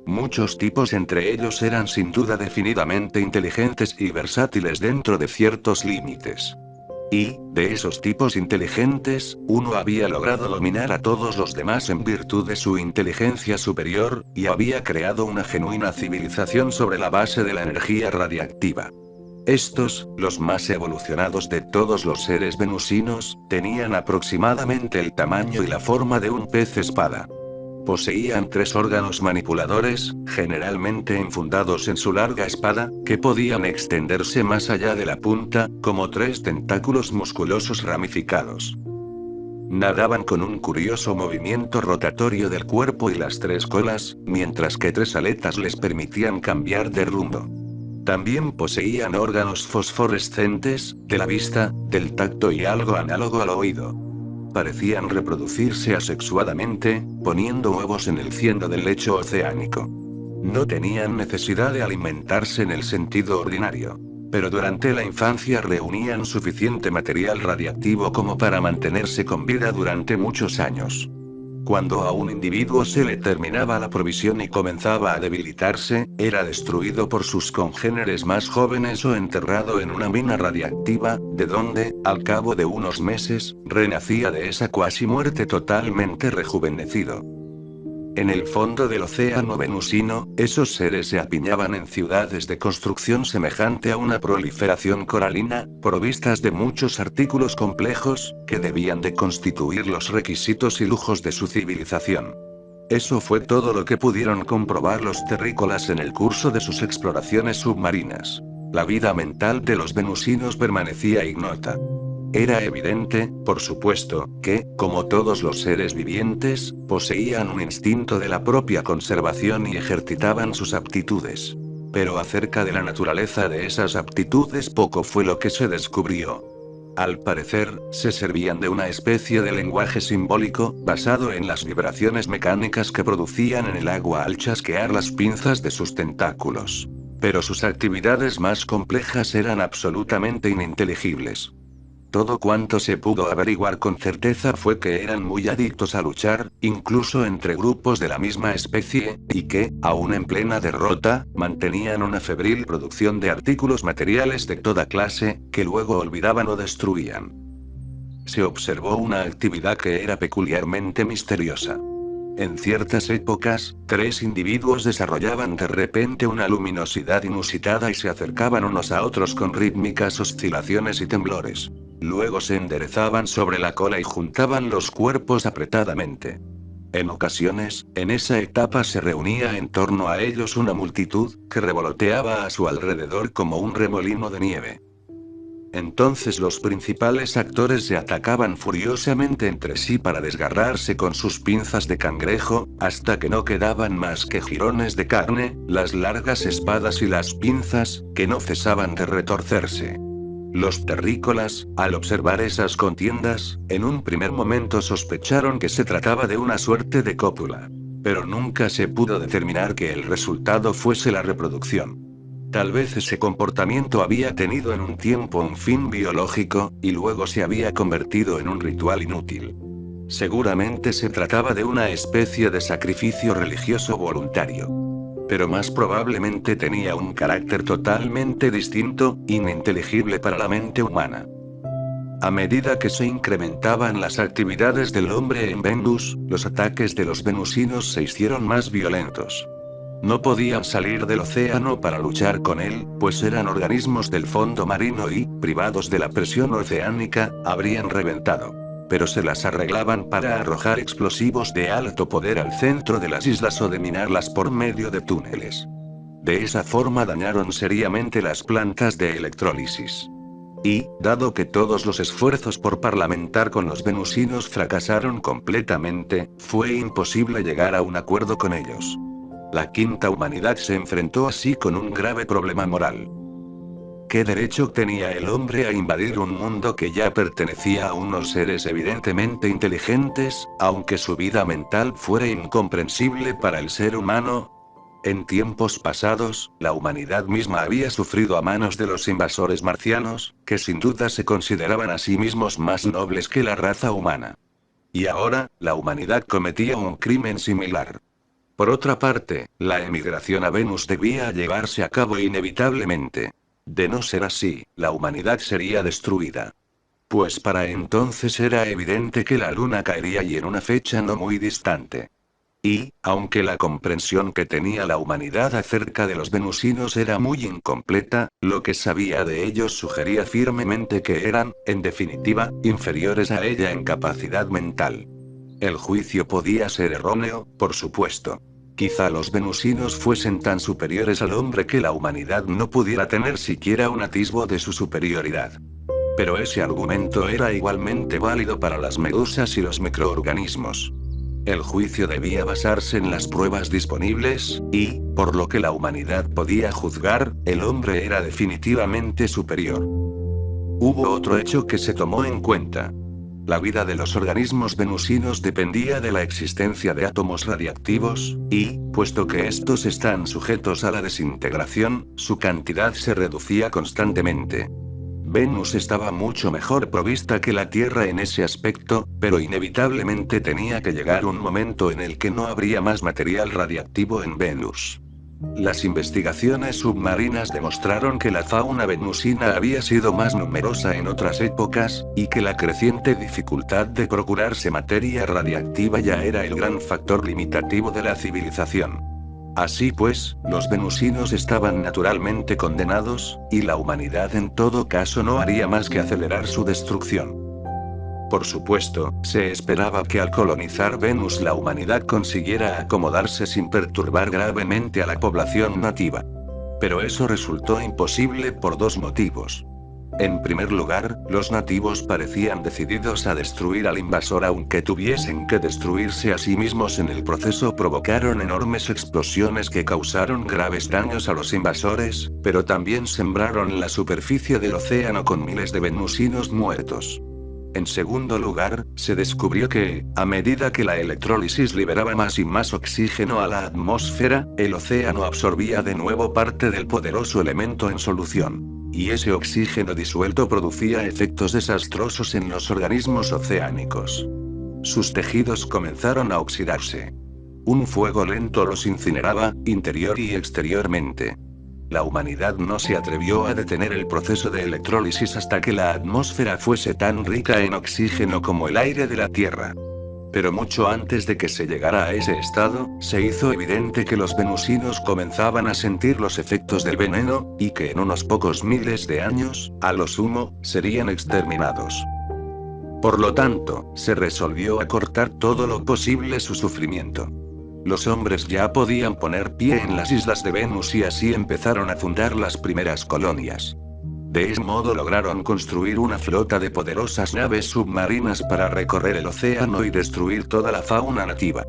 Muchos tipos entre ellos eran sin duda definidamente inteligentes y versátiles dentro de ciertos límites. Y, de esos tipos inteligentes, uno había logrado dominar a todos los demás en virtud de su inteligencia superior, y había creado una genuina civilización sobre la base de la energía radiactiva. Estos, los más evolucionados de todos los seres venusinos, tenían aproximadamente el tamaño y la forma de un pez espada. Poseían 3 órganos manipuladores, generalmente enfundados en su larga espada, que podían extenderse más allá de la punta, como 3 tentáculos musculosos ramificados. Nadaban con un curioso movimiento rotatorio del cuerpo y las 3 colas, mientras que 3 aletas les permitían cambiar de rumbo. También poseían órganos fosforescentes, de la vista, del tacto y algo análogo al oído. Parecían reproducirse asexuadamente, poniendo huevos en el cieno del lecho oceánico. No tenían necesidad de alimentarse en el sentido ordinario. Pero durante la infancia reunían suficiente material radiactivo como para mantenerse con vida durante muchos años. Cuando a un individuo se le terminaba la provisión y comenzaba a debilitarse, era destruido por sus congéneres más jóvenes o enterrado en una mina radiactiva, de donde, al cabo de unos meses, renacía de esa cuasi muerte totalmente rejuvenecido. En el fondo del océano venusino, esos seres se apiñaban en ciudades de construcción semejante a una proliferación coralina, provistas de muchos artículos complejos, que debían de constituir los requisitos y lujos de su civilización. Eso fue todo lo que pudieron comprobar los terrícolas en el curso de sus exploraciones submarinas. La vida mental de los venusinos permanecía ignota. Era evidente, por supuesto, que, como todos los seres vivientes, poseían un instinto de la propia conservación y ejercitaban sus aptitudes. Pero acerca de la naturaleza de esas aptitudes poco fue lo que se descubrió. Al parecer, se servían de una especie de lenguaje simbólico, basado en las vibraciones mecánicas que producían en el agua al chasquear las pinzas de sus tentáculos. Pero sus actividades más complejas eran absolutamente ininteligibles. Todo cuanto se pudo averiguar con certeza fue que eran muy adictos a luchar, incluso entre grupos de la misma especie, y que, aun en plena derrota, mantenían una febril producción de artículos materiales de toda clase, que luego olvidaban o destruían. Se observó una actividad que era peculiarmente misteriosa. En ciertas épocas, 3 individuos desarrollaban de repente una luminosidad inusitada y se acercaban unos a otros con rítmicas oscilaciones y temblores. Luego se enderezaban sobre la cola y juntaban los cuerpos apretadamente. En ocasiones, en esa etapa se reunía en torno a ellos una multitud, que revoloteaba a su alrededor como un remolino de nieve. Entonces los principales actores se atacaban furiosamente entre sí para desgarrarse con sus pinzas de cangrejo, hasta que no quedaban más que jirones de carne, las largas espadas y las pinzas, que no cesaban de retorcerse. Los terrícolas, al observar esas contiendas, en un primer momento sospecharon que se trataba de una suerte de cópula. Pero nunca se pudo determinar que el resultado fuese la reproducción. Tal vez ese comportamiento había tenido en un tiempo un fin biológico, y luego se había convertido en un ritual inútil. Seguramente se trataba de una especie de sacrificio religioso voluntario. Pero más probablemente tenía un carácter totalmente distinto, ininteligible para la mente humana. A medida que se incrementaban las actividades del hombre en Venus, los ataques de los venusinos se hicieron más violentos. No podían salir del océano para luchar con él, pues eran organismos del fondo marino y, privados de la presión oceánica, habrían reventado. Pero se las arreglaban para arrojar explosivos de alto poder al centro de las islas o de minarlas por medio de túneles. De esa forma dañaron seriamente las plantas de electrólisis. Y, dado que todos los esfuerzos por parlamentar con los venusinos fracasaron completamente, fue imposible llegar a un acuerdo con ellos. La quinta humanidad se enfrentó así con un grave problema moral. ¿Qué derecho tenía el hombre a invadir un mundo que ya pertenecía a unos seres evidentemente inteligentes, aunque su vida mental fuera incomprensible para el ser humano? En tiempos pasados, la humanidad misma había sufrido a manos de los invasores marcianos, que sin duda se consideraban a sí mismos más nobles que la raza humana. Y ahora, la humanidad cometía un crimen similar. Por otra parte, la emigración a Venus debía llevarse a cabo inevitablemente. De no ser así, la humanidad sería destruida. Pues para entonces era evidente que la luna caería y en una fecha no muy distante. Y, aunque la comprensión que tenía la humanidad acerca de los venusinos era muy incompleta, lo que sabía de ellos sugería firmemente que eran, en definitiva, inferiores a ella en capacidad mental. El juicio podía ser erróneo, por supuesto. Quizá los venusinos fuesen tan superiores al hombre que la humanidad no pudiera tener siquiera un atisbo de su superioridad. Pero ese argumento era igualmente válido para las medusas y los microorganismos. El juicio debía basarse en las pruebas disponibles, y, por lo que la humanidad podía juzgar, el hombre era definitivamente superior. Hubo otro hecho que se tomó en cuenta. La vida de los organismos venusinos dependía de la existencia de átomos radiactivos, y, puesto que estos están sujetos a la desintegración, su cantidad se reducía constantemente. Venus estaba mucho mejor provista que la Tierra en ese aspecto, pero inevitablemente tenía que llegar un momento en el que no habría más material radiactivo en Venus. Las investigaciones submarinas demostraron que la fauna venusina había sido más numerosa en otras épocas, y que la creciente dificultad de procurarse materia radiactiva ya era el gran factor limitativo de la civilización. Así pues, los venusinos estaban naturalmente condenados, y la humanidad en todo caso no haría más que acelerar su destrucción. Por supuesto, se esperaba que al colonizar Venus la humanidad consiguiera acomodarse sin perturbar gravemente a la población nativa. Pero eso resultó imposible por dos motivos. En primer lugar, los nativos parecían decididos a destruir al invasor aunque tuviesen que destruirse a sí mismos en el proceso. Provocaron enormes explosiones que causaron graves daños a los invasores, pero también sembraron la superficie del océano con miles de venusinos muertos. En segundo lugar, se descubrió que, a medida que la electrólisis liberaba más y más oxígeno a la atmósfera, el océano absorbía de nuevo parte del poderoso elemento en solución. Y ese oxígeno disuelto producía efectos desastrosos en los organismos oceánicos. Sus tejidos comenzaron a oxidarse. Un fuego lento los incineraba, interior y exteriormente. La humanidad no se atrevió a detener el proceso de electrólisis hasta que la atmósfera fuese tan rica en oxígeno como el aire de la Tierra. Pero mucho antes de que se llegara a ese estado, se hizo evidente que los venusinos comenzaban a sentir los efectos del veneno, y que en unos pocos miles de años, a lo sumo, serían exterminados. Por lo tanto, se resolvió acortar todo lo posible su sufrimiento. Los hombres ya podían poner pie en las islas de Venus y así empezaron a fundar las primeras colonias. De ese modo lograron construir una flota de poderosas naves submarinas para recorrer el océano y destruir toda la fauna nativa.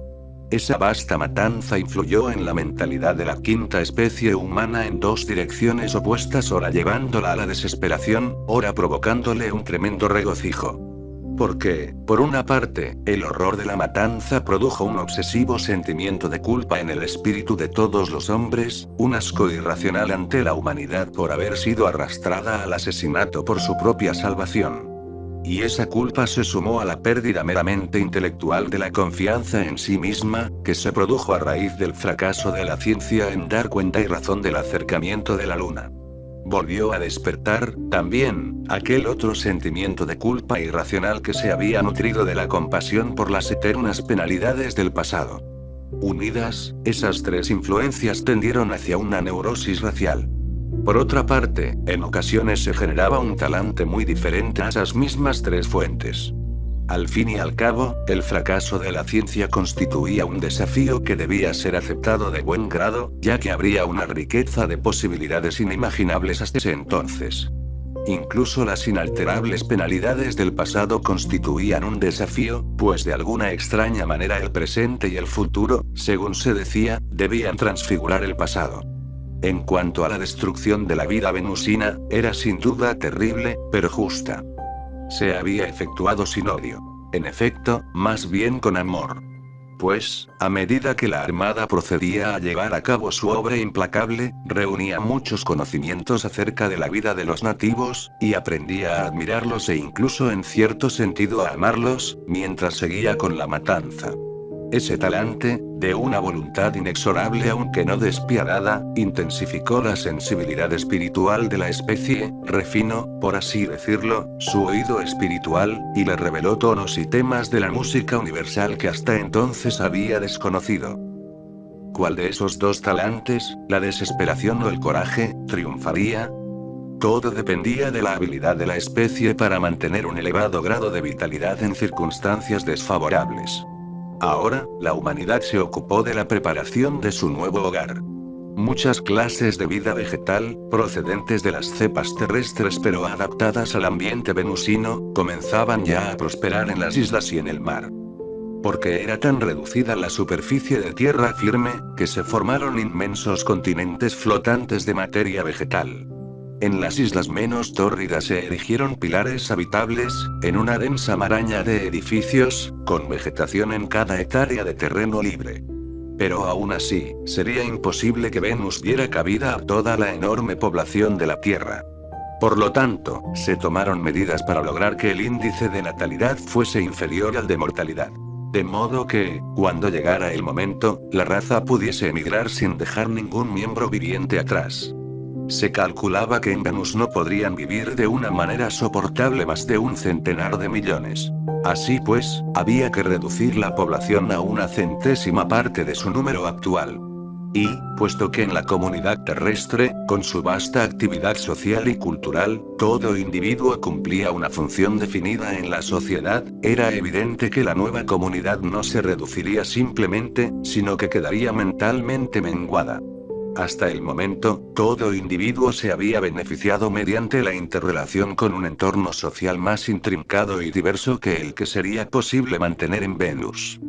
Esa vasta matanza influyó en la mentalidad de la quinta especie humana en dos direcciones opuestas, ora llevándola a la desesperación, ora provocándole un tremendo regocijo. Porque, por una parte, el horror de la matanza produjo un obsesivo sentimiento de culpa en el espíritu de todos los hombres, un asco irracional ante la humanidad por haber sido arrastrada al asesinato por su propia salvación. Y esa culpa se sumó a la pérdida meramente intelectual de la confianza en sí misma, que se produjo a raíz del fracaso de la ciencia en dar cuenta y razón del acercamiento de la Luna. Volvió a despertar, también, aquel otro sentimiento de culpa irracional que se había nutrido de la compasión por las eternas penalidades del pasado. Unidas, esas tres influencias tendieron hacia una neurosis racial. Por otra parte, en ocasiones se generaba un talante muy diferente a esas mismas tres fuentes. Al fin y al cabo, el fracaso de la ciencia constituía un desafío que debía ser aceptado de buen grado, ya que habría una riqueza de posibilidades inimaginables hasta ese entonces. Incluso las inalterables penalidades del pasado constituían un desafío, pues de alguna extraña manera el presente y el futuro, según se decía, debían transfigurar el pasado. En cuanto a la destrucción de la vida venusina, era sin duda terrible, pero justa. Se había efectuado sin odio. En efecto, más bien con amor. Pues, a medida que la Armada procedía a llevar a cabo su obra implacable, reunía muchos conocimientos acerca de la vida de los nativos, y aprendía a admirarlos e incluso en cierto sentido a amarlos, mientras seguía con la matanza. Ese talante, de una voluntad inexorable aunque no despiadada, intensificó la sensibilidad espiritual de la especie, refinó, por así decirlo, su oído espiritual, y le reveló tonos y temas de la música universal que hasta entonces había desconocido. ¿Cuál de esos dos talantes, la desesperación o el coraje, triunfaría? Todo dependía de la habilidad de la especie para mantener un elevado grado de vitalidad en circunstancias desfavorables. Ahora, la humanidad se ocupó de la preparación de su nuevo hogar. Muchas clases de vida vegetal, procedentes de las cepas terrestres pero adaptadas al ambiente venusino, comenzaban ya a prosperar en las islas y en el mar. Porque era tan reducida la superficie de tierra firme, que se formaron inmensos continentes flotantes de materia vegetal. En las islas menos tórridas se erigieron pilares habitables, en una densa maraña de edificios, con vegetación en cada hectárea de terreno libre. Pero aún así, sería imposible que Venus diera cabida a toda la enorme población de la Tierra. Por lo tanto, se tomaron medidas para lograr que el índice de natalidad fuese inferior al de mortalidad. De modo que, cuando llegara el momento, la raza pudiese emigrar sin dejar ningún miembro viviente atrás. Se calculaba que en Venus no podrían vivir de una manera soportable más de 100 millones. Así pues, había que reducir la población a una centésima parte de su número actual. Y, puesto que en la comunidad terrestre, con su vasta actividad social y cultural, todo individuo cumplía una función definida en la sociedad, era evidente que la nueva comunidad no se reduciría simplemente, sino que quedaría mentalmente menguada. Hasta el momento, todo individuo se había beneficiado mediante la interrelación con un entorno social más intrincado y diverso que el que sería posible mantener en Venus.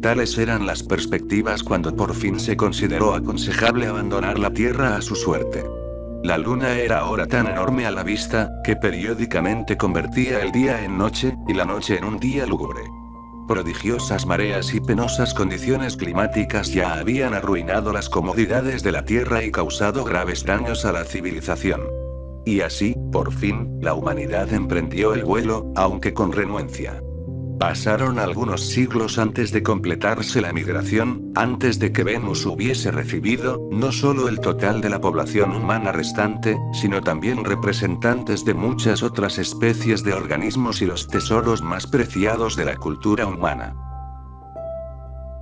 Tales eran las perspectivas cuando por fin se consideró aconsejable abandonar la Tierra a su suerte. La Luna era ahora tan enorme a la vista, que periódicamente convertía el día en noche, y la noche en un día lúgubre. Prodigiosas mareas y penosas condiciones climáticas ya habían arruinado las comodidades de la Tierra y causado graves daños a la civilización. Y así, por fin, la humanidad emprendió el vuelo, aunque con renuencia. Pasaron algunos siglos antes de completarse la migración, antes de que Venus hubiese recibido, no solo el total de la población humana restante, sino también representantes de muchas otras especies de organismos y los tesoros más preciados de la cultura humana.